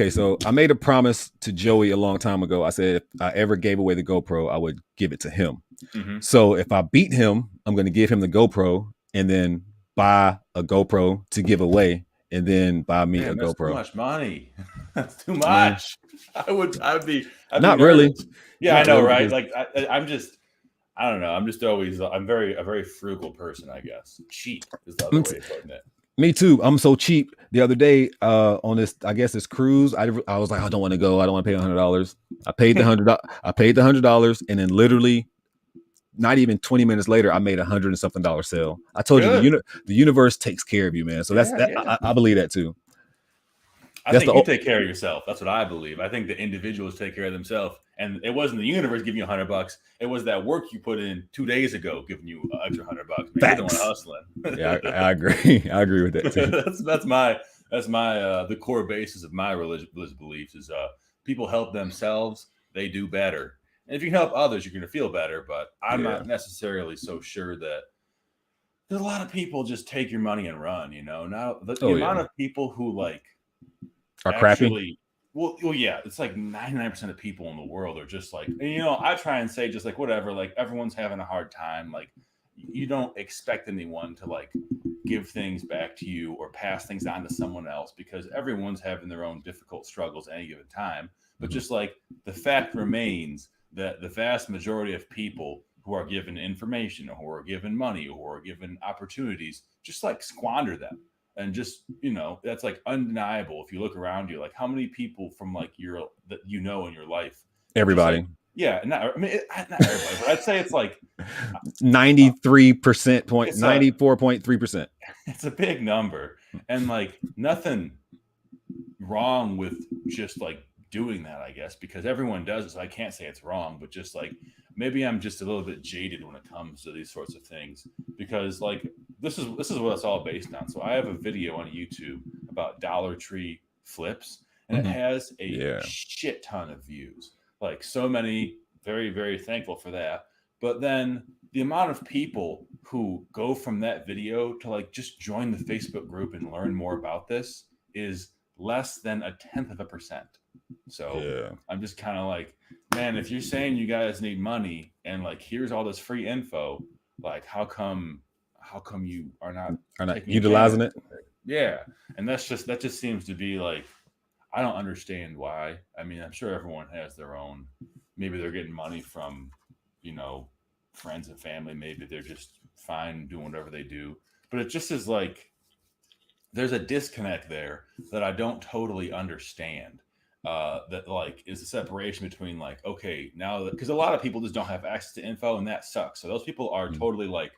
So I made a promise to Joey a long time ago. I said if I ever gave away the GoPro, I would give it to him. Mm-hmm. So if I beat him, I'm going to give him the GoPro and then buy a GoPro to give away, and then buy me a GoPro. Too much money. That's too much. I'd be not really. Yeah, not I know, really, right? Like I don't know. I'm a very frugal person, I guess. Cheap is the other way of putting it. Me too. I'm so cheap. The other day, on this cruise, I was like, I don't want to go. I don't want to pay $100. I paid the $100. I paid the $100, and then literally, not even 20 minutes later, I made $100 and something sale. I told you the universe takes care of you, man. So I believe that too. I think you take care of yourself. That's what I believe. I think the individuals take care of themselves. And it wasn't the universe giving you $100. It was that work you put in 2 days ago giving you an extra $100. You're the one hustling. Yeah, I agree. I agree with that too. that's my the core basis of my religious beliefs is people help themselves, they do better. And if you help others, you're going to feel better. But I'm not necessarily so sure that there's a lot of people just take your money and run. You know, now the amount of people who like are crappy. Well, yeah, it's like 99% of people in the world are just like, and, you know, I try and say just like whatever, like everyone's having a hard time. Like you don't expect anyone to like give things back to you or pass things on to someone else because everyone's having their own difficult struggles at any given time. But just like the fact remains that the vast majority of people who are given information or who are given money or given opportunities, just like squander them. And just, you know, that's like undeniable. If you look around you, like how many people from like that you know in your life, everybody. Like, yeah. Not everybody, but I'd say it's like 94.3%. It's a big number. And like nothing wrong with just like doing that, I guess, because everyone does it. So I can't say it's wrong, but just like, maybe I'm just a little bit jaded when it comes to these sorts of things because like this is what it's all based on. So I have a video on YouTube about Dollar Tree flips and it has a shit ton of views. Like so many, very, very thankful for that. But then the amount of people who go from that video to like just join the Facebook group and learn more about this is less than 1/10%. So I'm just kind of like, man, if you're saying you guys need money and like here's all this free info, like how come you are not utilizing it? Yeah. And that just seems to be like, I don't understand why. I mean, I'm sure everyone has their own, maybe they're getting money from, you know, friends and family, maybe they're just fine doing whatever they do. But it just is like there's a disconnect there that I don't totally understand. That like is the separation between like, okay, now because a lot of people just don't have access to info and that sucks. So those people are totally like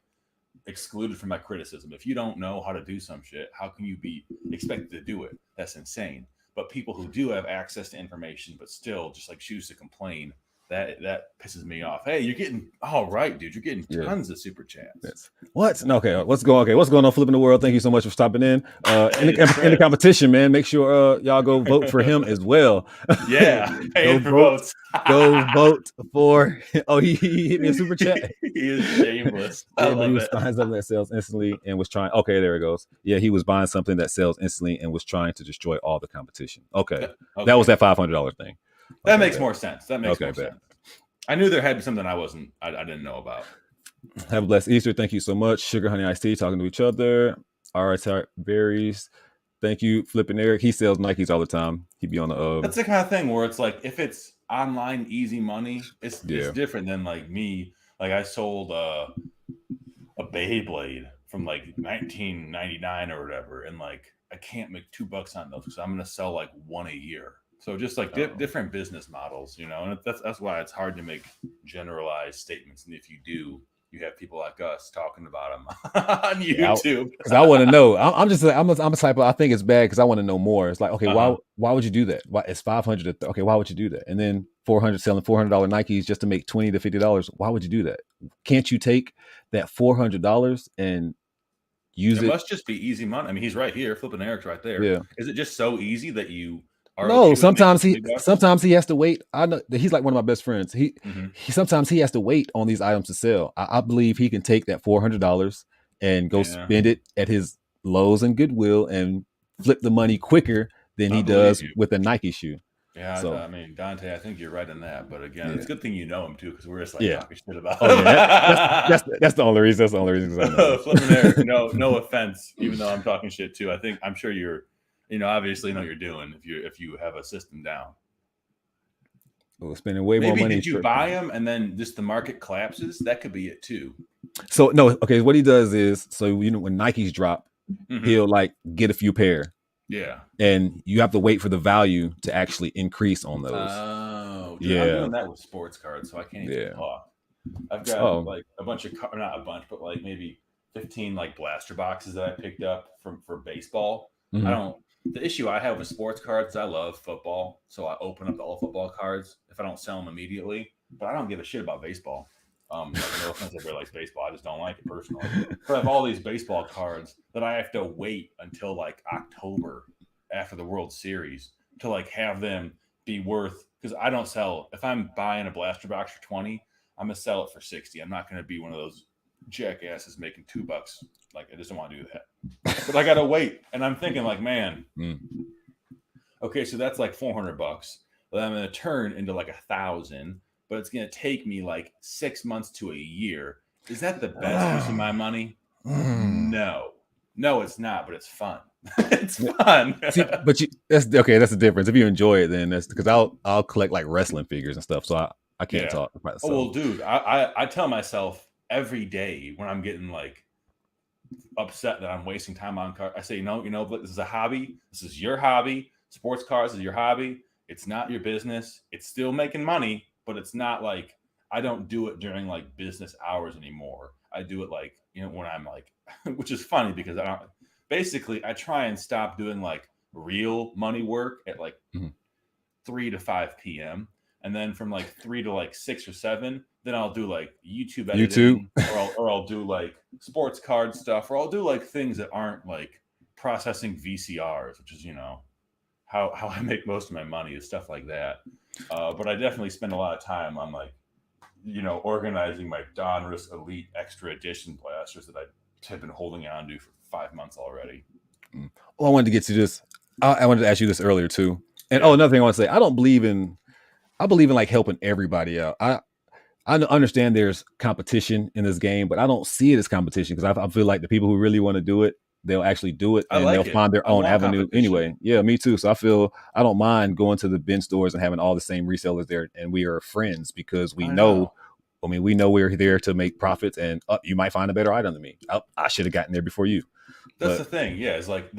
excluded from my criticism. If you don't know how to do some shit, how can you be expected to do it? That's insane. But people who do have access to information but still just like choose to complain, that pisses me off. Hey, you're getting all right, dude. You're getting tons of super chats. Yes. What? No, okay. What's going on? Flipping the world. Thank you so much for stopping in. Hey, In the competition, man. Make sure y'all go vote for him as well. Yeah, go for vote. votes. Go vote for. Oh, he hit me a super chat. He is shameless. Yeah, but he was buying something that sells instantly and was trying. Okay, there it goes. Yeah, he was buying something that sells instantly and was trying to destroy all the competition. Okay. That was that $500 thing. That makes more sense. That makes more bet. sense. I knew there had to be something I didn't know about. Have a blessed Easter. Thank you so much. Sugar, honey, iced tea, talking to each other. RT Berries. Thank you, Flipping Eric. He sells Nikes all the time. He'd be on the. That's the kind of thing where it's like if it's online easy money, it's different than like me. Like I sold a Beyblade from like 1999 or whatever, and like I can't make $2 on those because I'm gonna sell like one a year. So just like different business models, you know, and that's why it's hard to make generalized statements. And if you do, you have people like us talking about them on YouTube. Because I want to know. I'm a type of, I think it's bad because I want to know more. It's like, okay, why would you do that? Why it's 500? Okay, why would you do that? And then 400 selling $400 Nikes just to make $20 to $50. Why would you do that? Can't you take that $400 and use it? It must just be easy money. I mean, he's right here. Flipping Eric's right there. Yeah. Is it just so easy that you? No, sometimes he has to wait. I know that he's like one of my best friends. He sometimes he has to wait on these items to sell. I believe he can take that $400 and go spend it at his Lowe's and Goodwill and flip the money quicker than he does with a Nike shoe. Yeah, so, I mean, Dante, I think you're right in that. But again, it's a good thing you know him too, because we're just like talking shit about him. That's the only reason. That's the only reason. Flipping Eric, no offense, even though I'm talking shit too. I'm sure you're. Obviously know what you're doing if you have a system down. Well, spending way more money. Did you buy them and then just the market collapses? That could be it too. So no, okay. What he does is, when Nikes drop, he'll like get a few pair. Yeah. And you have to wait for the value to actually increase on those. Oh, dude, I'm doing that with sports cards, so I can't even talk. I've got like a bunch of not a bunch, but like maybe 15 like blaster boxes that I picked up for baseball. The issue I have with sports cards, I love football, so I open up all football cards if I don't sell them immediately. But I don't give a shit about baseball. No offense, everybody likes baseball. I just don't like it personally. But I have all these baseball cards that I have to wait until like October after the World Series to like have them be worth, because I don't sell. If I'm buying a blaster box for 20, I'm gonna sell it for 60. I'm not gonna be one of those jackasses making $2. Like, I just don't want to do that. But I gotta wait, and I'm thinking like, man, okay, so that's like $400. Well, I'm gonna turn into like 1,000, but it's gonna take me like 6 months to a year. Is that the best use of my money? No, it's not. But it's fun. It's fun. See, but that's okay. That's the difference. If you enjoy it, then that's because I'll collect like wrestling figures and stuff. So I can't talk about it. Oh well, dude, I tell myself every day when I'm getting like upset that I'm wasting time on cars, I say, no, this is a hobby. This is your hobby. Sports cars is your hobby. It's not your business. It's still making money, but it's not like, I don't do it during like business hours anymore. I do it like, when I'm like, which is funny because I try and stop doing like real money work at like 3 to 5 p.m. And then from like 3 to like 6 or 7, then I'll do like YouTube editing, or I'll do like sports card stuff, or I'll do like things that aren't like processing VCRs, which is, how I make most of my money is stuff like that. But I definitely spend a lot of time on like, organizing my Donruss Elite Extra Edition blasters that I have been holding on to for 5 months already. Well, I wanted to get to this. I wanted to ask you this earlier too. And another thing I want to say, I believe in like helping everybody out. I understand there's competition in this game, but I don't see it as competition because I feel like the people who really want to do it, they'll actually do it and they'll find their own avenue anyway. Yeah, me too. So I don't mind going to the bin stores and having all the same resellers there, and we are friends because we know we're there to make profits, and you might find a better item than me. I should have gotten there before you. That's the thing. Yeah, it's like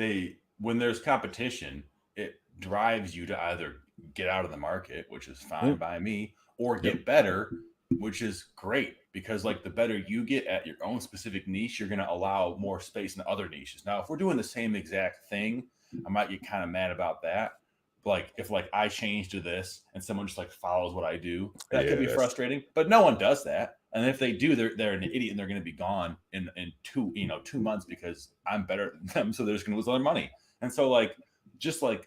when there's competition, it drives you to either get out of the market, which is fine by me, or get better, which is great, because like the better you get at your own specific niche, you're going to allow more space in other niches. Now, if we're doing the same exact thing, I might get kind of mad about that. like if like I change to this and someone just like follows what I do, that Yeah, could be that's- frustrating. But no one does that. And if they do, they're an idiot and they're going to be gone in 2 months because I'm better than them. So they're just going to lose all their money. And so like just like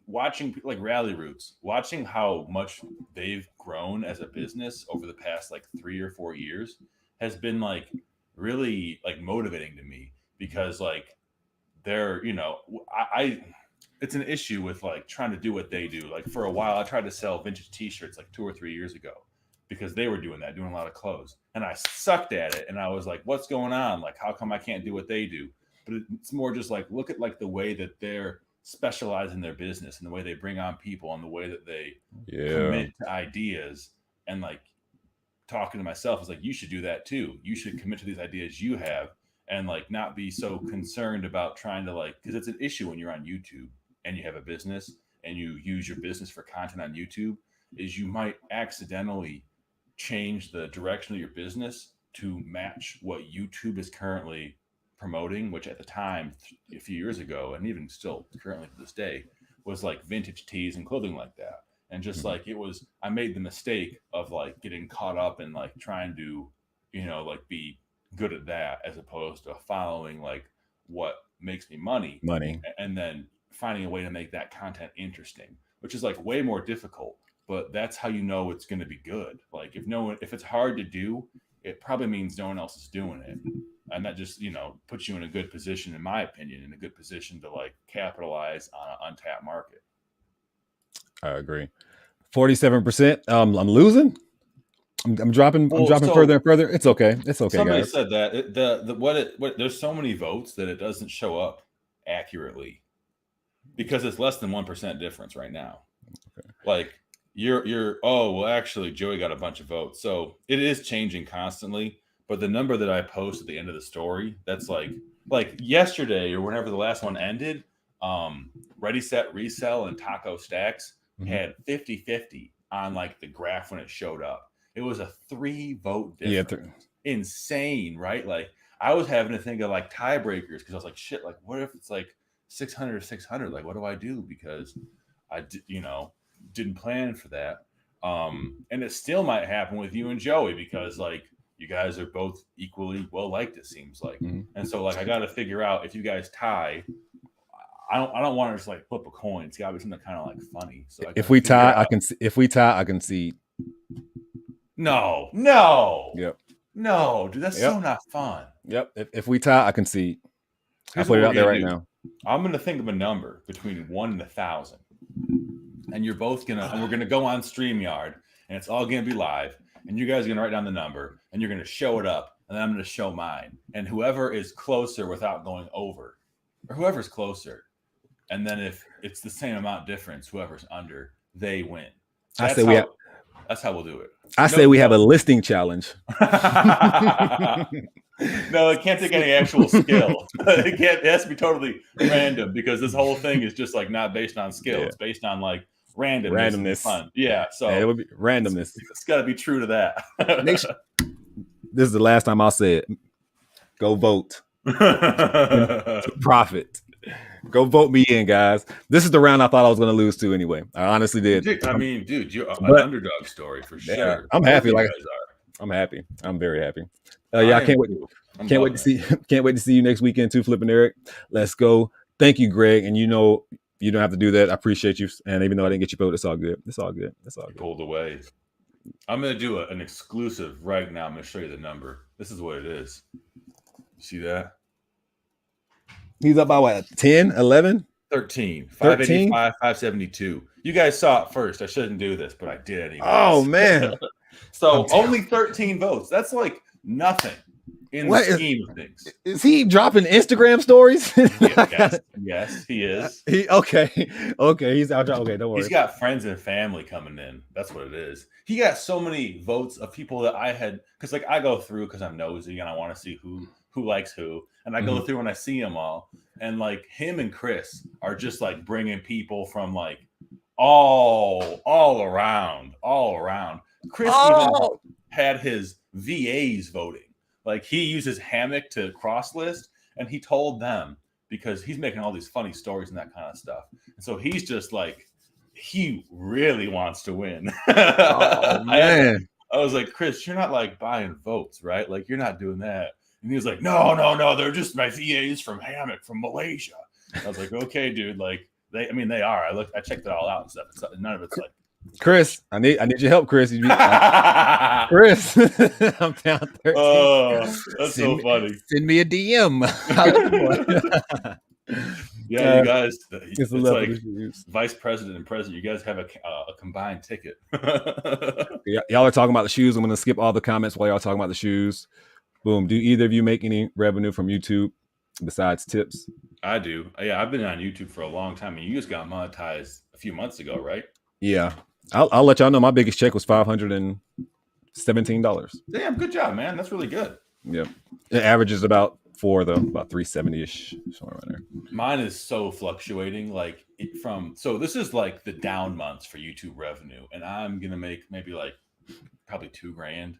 watching like Rally Roots, watching how much they've grown as a business over the past like 3 or 4 years has been like really like motivating to me because like they're I it's an issue with like trying to do what they do. Like for a while I tried to sell vintage t-shirts like 2 or 3 years ago because they were doing a lot of clothes, and I sucked at it, and I was like, what's going on? Like how come I can't do what they do? But it's more just like look at like the way that they're specialized in their business and the way they bring on people and the way that they commit to ideas, and like talking to myself is like, you should do that too. You should commit to these ideas you have and like not be so concerned about trying to like, because it's an issue when you're on YouTube and you have a business and you use your business for content on YouTube, is you might accidentally change the direction of your business to match what YouTube is currently promoting, which at the time, a few years ago, and even still currently to this day, was like vintage tees and clothing like that. And just like I made the mistake of like getting caught up in like trying to, like be good at that as opposed to following like what makes me money and then finding a way to make that content interesting, which is like way more difficult. But that's how you know it's going to be good. Like if it's hard to do, it probably means no one else is doing it. And that just, puts you in a good position, in my opinion, in a good position to like capitalize on an untapped market. I agree. 47%. I'm losing. I'm dropping. I'm dropping further and further. It's okay. It's okay. Somebody guys. said that there's so many votes that it doesn't show up accurately because it's less than 1% difference right now. Okay. Like actually Joey got a bunch of votes, so it is changing constantly. But the number that I post at the end of the story, that's like yesterday or whenever the last one ended, Ready, Set, Resell and Taco Stacks had 50-50 on like the graph when it showed up. It was a 3 vote difference. Yeah, insane, right? Like I was having to think of like tiebreakers because I was like, shit, like what if it's like 600 or 600? Like what do I do? Because I didn't plan for that. And it still might happen with you and Joey because like you guys are both equally well liked, it seems like. And so like I got to figure out if you guys tie. I don't want to just like flip a coin. It's got to be something kind of like funny. So if we tie, I can. If we tie, I can see. No. Yep. No, dude, that's so not fun. Yep. If we tie, I can see. I'll put it out there right now. I'm gonna think of a number between 1 and 1,000, and you're both and we're gonna go on StreamYard, and it's all gonna be live, and you guys are gonna write down the number, and you're gonna show it up, and then I'm gonna show mine, and whoever is closer without going over, or whoever's closer. And then if it's the same amount difference, whoever's under, they win. That's how we'll do it. I say we have a listing challenge. No, it can't take any actual skill. It has to be totally random because this whole thing is just like not based on skill. Yeah. It's based on like randomness. Fun. Yeah. So it would be randomness. It's got to be true to that. This is the last time I'll say it. Go vote. Profit. Go vote me in, guys. This is the round I thought I was going to lose to anyway. I honestly did. Dude, you're an underdog story for sure. I'm happy. I'm happy. I'm very happy. I can't wait. Can't wait to see. Can't wait to see you next weekend too, Flipping Eric. Let's go. Thank you, Greg. And you don't have to do that. I appreciate you. And even though I didn't get your vote, it's all good. It's all good. It's all good. Pulled away. I'm going to do an exclusive right now. I'm going to show you the number. This is what it is. You see that? He's up by what? 10, 11? 13. 585, 572. You guys saw it first. I shouldn't do this, but I did anyway. Oh, man. So only 13 votes. That's like nothing in the scheme of things. Is he dropping Instagram stories? Yes, he is. Okay. He's out. Okay, don't worry. He's got friends and family coming in. That's what it is. He got so many votes of people that I had, because like I go through because I'm nosy and I want to see who likes who, and I go through and I see them all, and like him and Chris are just like bringing people from like all around. Chris even had his VAs voting. Like he uses Hammock to cross list, and he told them because he's making all these funny stories and that kind of stuff. And so he's just like he really wants to win. Oh man. I was like, Chris, you're not like buying votes, right? Like you're not doing that. And he was like, no, they're just my VAs from Hammock from Malaysia. I was like, okay, dude, like they are. I checked it all out and stuff. None of it's like Chris, I need your help, Chris. Chris, I'm down 13. Oh, that's so funny. Send me a DM. Yeah, you guys. It's like vice president and president. You guys have a combined ticket. Y'all are talking about the shoes. I'm going to skip all the comments while y'all talking about the shoes. Boom. Do either of you make any revenue from YouTube besides tips? I do. Yeah, I've been on YouTube for a long time, and you just got monetized a few months ago, right? Yeah. I'll let y'all know my biggest check was $517. Damn, good job, man. That's really good. Yep. It averages about 370-ish, somewhere around there. Mine is so fluctuating. Like so this is like the down months for YouTube revenue, and I'm gonna make maybe like probably $2,000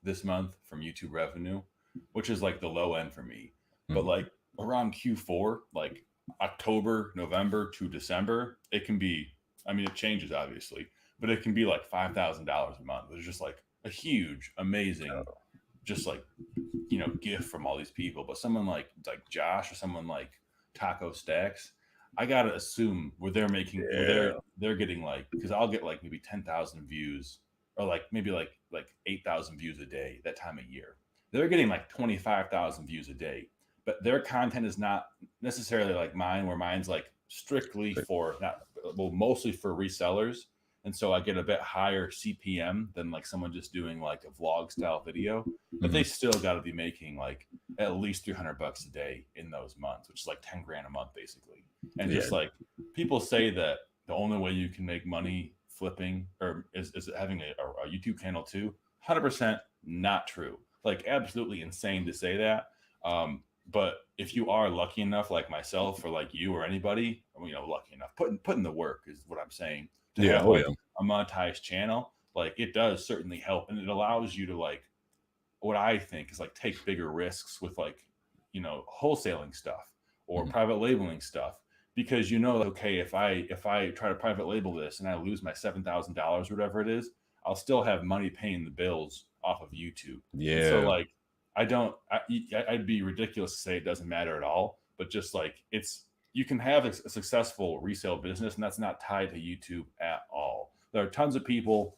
this month from YouTube revenue, which is like the low end for me. But like around Q4, like October, November to December, it can be. I mean, it changes obviously, but it can be like $5,000 a month. It's just like a huge, amazing, just like gift from all these people. But someone like Josh or someone like Taco Stacks, I gotta assume where they're making, they're getting like, because I'll get like maybe 10,000 views or like maybe like 8,000 views a day that time of year. They're getting like 25,000 views a day, but their content is not necessarily like mine, where mine's like strictly for mostly for resellers. And so I get a bit higher CPM than like someone just doing like a vlog style video, but they still got to be making like at least $300 a day in those months, which is like 10 grand a month basically. And just like people say that the only way you can make money flipping or is having a YouTube channel too. 100% not true. Like absolutely insane to say that. But if you are lucky enough, like myself or like you or anybody, lucky enough, putting the work is what I'm saying. To have a monetized channel, like it does certainly help, and it allows you to like what I think is like take bigger risks with like wholesaling stuff or private labeling stuff, because okay, if I try to private label this and I lose my $7,000 or whatever it is, I'll still have money paying the bills off of YouTube. Yeah. And so like I'd be ridiculous to say it doesn't matter at all, but just like you can have a successful resale business, and that's not tied to YouTube at all. There are tons of people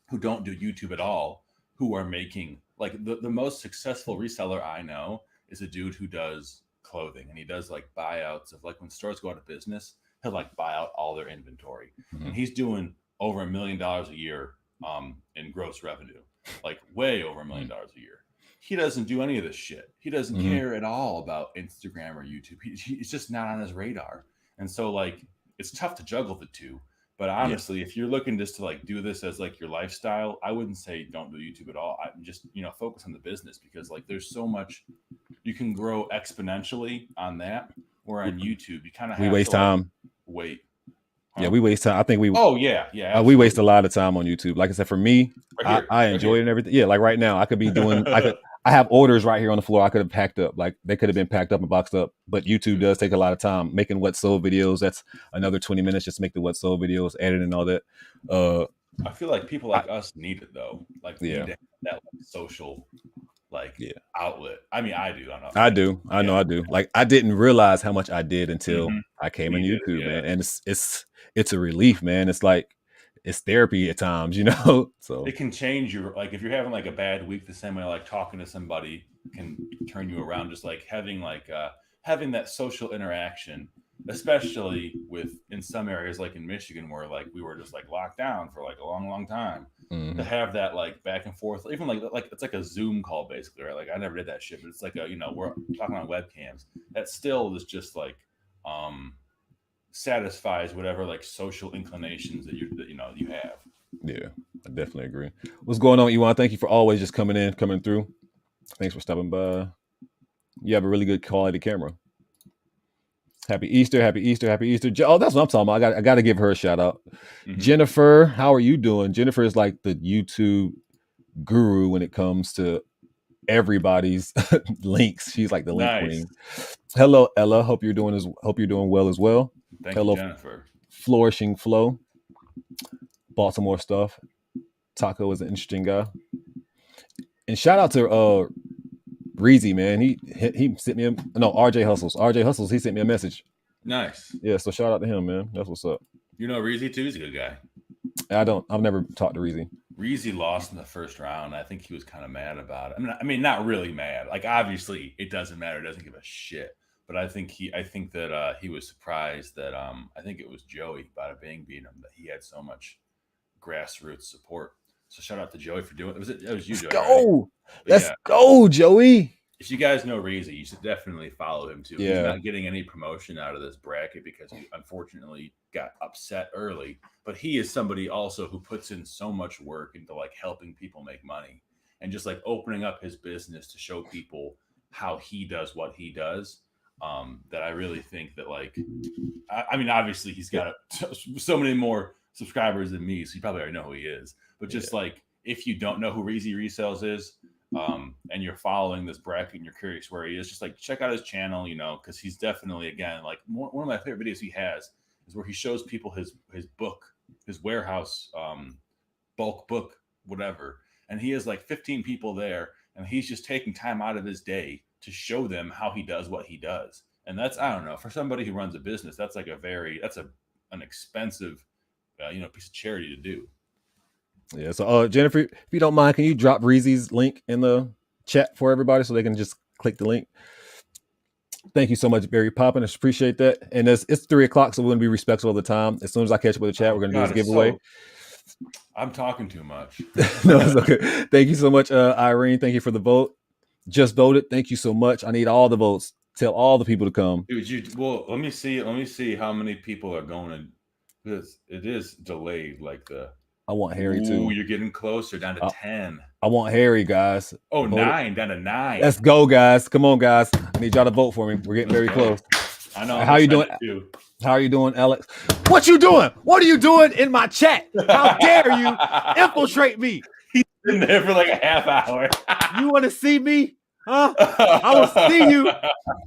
who don't do YouTube at all who are making like the most successful reseller I know is a dude who does clothing, and he does like buyouts of like when stores go out of business, he'll like buy out all their inventory, and he's doing over $1 million a year in gross revenue, like way over $1 million a year. He doesn't do any of this shit. He doesn't care at all about Instagram or YouTube. He's just not on his radar. And so like, it's tough to juggle the two, but honestly, if you're looking just to like do this as like your lifestyle, I wouldn't say don't do YouTube at all. I just, focus on the business, because like there's so much you can grow exponentially on that, or on YouTube, you kind of have waste time. Wait. Yeah, we waste time. I think we. Oh yeah. We waste a lot of time on YouTube. Like I said, for me, I enjoy it and everything. Yeah, like right now, I could be doing. I have orders right here on the floor. I could have packed up. Like they could have been packed up and boxed up. But YouTube does take a lot of time. Making what sold videos, that's another 20 minutes just to make the what sold videos, editing and all that. I feel like people like us need it though. Like we need to have that like, social outlet. I mean, I do. I know I do. Like I didn't realize how much I did until I came on YouTube, man. And it's a relief, man. It's like it's therapy at times, So it can change your, like if you're having like a bad week, the same way like talking to somebody can turn you around. Just like having that social interaction, especially in some areas like in Michigan where like we were just like locked down for like a long time. To have that like back and forth, even like it's like a Zoom call basically, right? Like I never did that shit, but it's like we're talking on webcams. That still is just like satisfies whatever like social inclinations that you have. Yeah, I definitely agree. What's going on, Ewan? Thank you for always just coming through. Thanks for stopping by. You have a really good quality camera. Happy Easter. Oh, that's what I'm talking about. I got to give her a shout out. Jennifer, how are you doing? Jennifer is like the YouTube guru when it comes to everybody's links. She's like the link queen. Hello, Ella. Hope you're doing well as well. Thank you, Jennifer. Flourishing Flow. Baltimore stuff. Taco is an interesting guy. And shout out to Reezy, man. He sent me RJ Hustles. RJ Hustles, he sent me a message. Nice. Yeah, so shout out to him, man. That's what's up. You know Reezy too? He's a good guy. I've never talked to Reezy. Reezy lost in the first round. I think he was kind of mad about it. I mean, not really mad. Like, obviously, it doesn't matter. It doesn't give a shit. But I think that he was surprised that I think it was Joey Bada Bing beat him, that he had so much grassroots support. So shout out to Joey for doing it. It was you, Joey. Go. Let's go, Joey. If you guys know Reezy, you should definitely follow him too. Yeah. He's not getting any promotion out of this bracket because he unfortunately got upset early. But he is somebody also who puts in so much work into like helping people make money and just like opening up his business to show people how he does what he does. That I really think that like, I mean, obviously he's got so many more subscribers than me, so you probably already know who he is. But just like, if you don't know who Reezy Resells is, and you're following this bracket and you're curious where he is, just like check out his channel, you know, because he's definitely, again, like one of my favorite videos he has is where he shows people his book, his warehouse, bulk book, whatever. And he has like 15 people there, and he's just taking time out of his day to show them how he does what he does. And that's, I don't know, for somebody who runs a business, that's like an expensive, piece of charity to do. Yeah. So, Jennifer, if you don't mind, can you drop Reezy's link in the chat for everybody so they can just click the link? Thank you so much, Barry Poppin. I appreciate that. And it's 3:00, so we're going to be respectful of the time. As soon as I catch up with the chat, we're going to do this giveaway. I'm talking too much. No, it's okay. Thank you so much, Irene. Thank you for the vote. Just voted. Thank you so much. I need all the votes. Tell all the people to come. Dude, let me see how many people are going to. It is delayed like the. I want Harry too. You're getting closer, down to 10. I want Harry, guys. Oh, 9, down to 9. Let's go, guys. Come on, guys. I need y'all to vote for me. We're getting very close. I know. How you doing? How are you doing, Alex? What you doing? What are you doing in my chat? How dare you infiltrate me? He's been there for like a half hour. You want to see me? Huh? I will see you.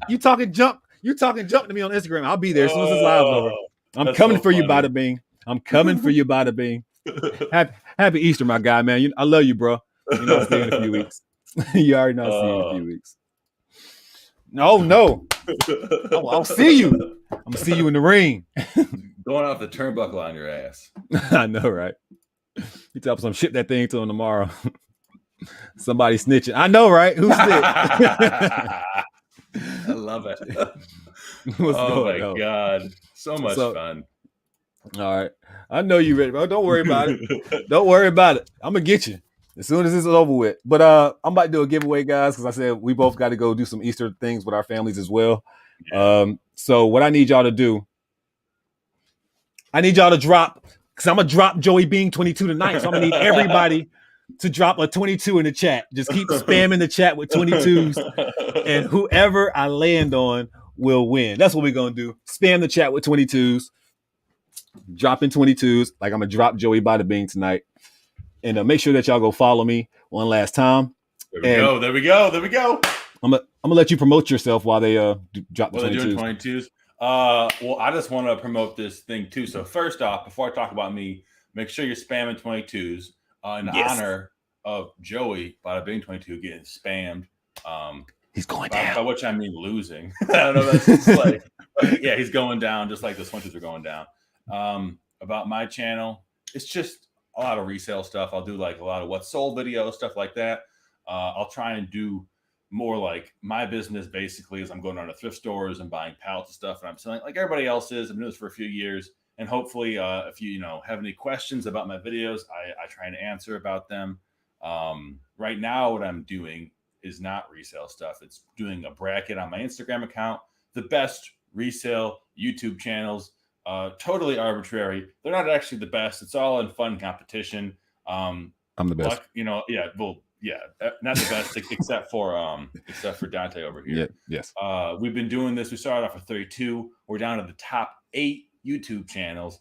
You talking junk to me on Instagram. I'll be there as soon as this live's over. I'm coming for you, Bada Bing. I'm coming for you, Bada Bing. Happy Easter, my guy, man. I love you, bro. You know, I'll see you in a few weeks. You already know I'll see you in a few weeks. No. I'll see you. I'm going to see you in the ring. Going off the turnbuckle on your ass. I know, right? You tell some ship that thing to him tomorrow. Somebody snitching. I know, right? Who snitched? I love it. Oh my God. So much fun. All right. I know you ready, bro. Don't worry about it. Don't worry about it. I'm going to get you as soon as this is over with. But I'm about to do a giveaway, guys, because I said we both got to go do some Easter things with our families as well. Yeah. So what I need y'all to do, I need y'all to drop, because I'm going to drop Joey Being 22 tonight. So I'm going to need everybody to drop a 22 in the chat. Just keep spamming the chat with 22s, and whoever I land on will win. That's what we're going to do. Spam the chat with 22s. Dropping 22s. Like, I'm going to drop Joey Bada Bing tonight. And make sure that y'all go follow me one last time. There we go. I'm gonna let you promote yourself while they drop the 22s. They're doing 22s. Well, I just want to promote this thing too. So first off, before I talk about me, make sure you're spamming 22s in honor of Joey Bada Bing 22 getting spammed. He's going down. By which I mean losing. I don't know. That's just like, yeah, he's going down just like the 22s are going down. About my channel, it's just a lot of resale stuff. I'll do like a lot of what's sold videos, stuff like that. I'll try and do more like my business basically is I'm going down to thrift stores and buying pallets of stuff and I'm selling like everybody else is. I've been doing this for a few years. And hopefully if you have any questions about my videos, I try and answer about them. Right now, what I'm doing is not resale stuff. It's doing a bracket on my Instagram account. The best resale YouTube channels, totally arbitrary. They're not actually the best. It's all in fun competition. I'm the best. Not the best except for Dante over here. Yeah, yes. We've been doing this. We started off with 32. We're down to the top 8 YouTube channels.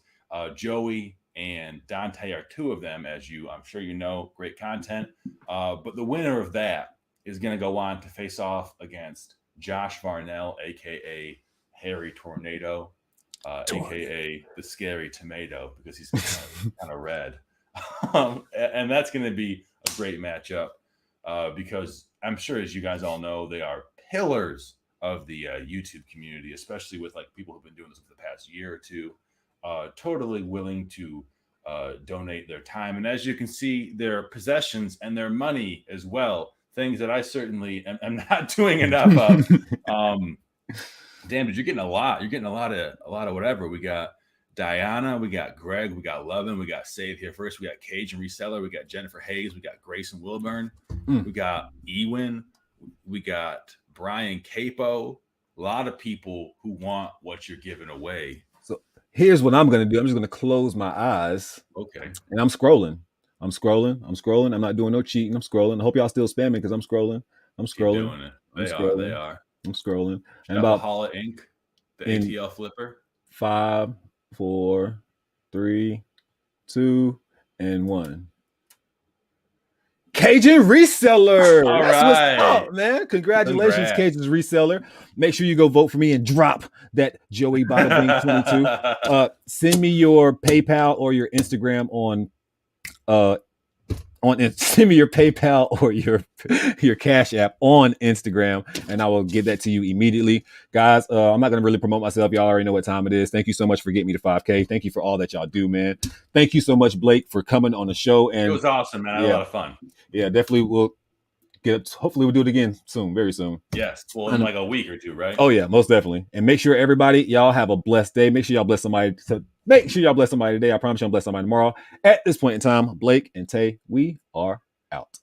Joey and Dante are 2 of them, as I'm sure you know. Great content. But the winner of that is going to go on to face off against Josh Varnell, aka Harry Tornado. aka the scary tomato, because he's kind of red. And that's going to be a great matchup because I'm sure, as you guys all know, they are pillars of the YouTube community, especially with like people who've been doing this for the past year or two, totally willing to donate their time. And as you can see, their possessions and their money as well, things that I certainly am not doing enough of. Damn, dude, you're getting a lot. You're getting a lot of whatever. We got Diana, we got Greg, we got Lovin, we got Save Here First, we got Cajun Reseller, we got Jennifer Hayes, we got Grayson Wilburn, we got Ewin, we got Brian Capo. A lot of people who want what you're giving away. So here's what I'm going to do. I'm just going to close my eyes. Okay. And I'm scrolling. I'm not doing no cheating. I'm scrolling. I hope y'all still spamming because I'm scrolling. Keep doing it. They are. I'm scrolling. And about Holla Inc., the ATL flipper. 5, 4, 3, 2, and 1. Cajun Reseller. All That's right. what's up, man. Congratulations, Cajun Reseller. Make sure you go vote for me and drop that Joey Bada Bing 22. Send me your PayPal or your Instagram send me your PayPal or your Cash App on Instagram, and I will get that to you immediately. Guys, I'm not going to really promote myself. Y'all already know what time it is. Thank you so much for getting me to 5K. Thank you for all that y'all do, man. Thank you so much, Blake, for coming on the show. And it was awesome, man. I had a lot of fun. Yeah, definitely. Hopefully we'll do it again soon, very soon. Yes. Well, in like a week or two, right? Oh yeah, most definitely. And make sure everybody, y'all have a blessed day. Make sure y'all bless somebody today. I promise you I'll bless somebody tomorrow. At this point in time, Blake and Tay, we are out.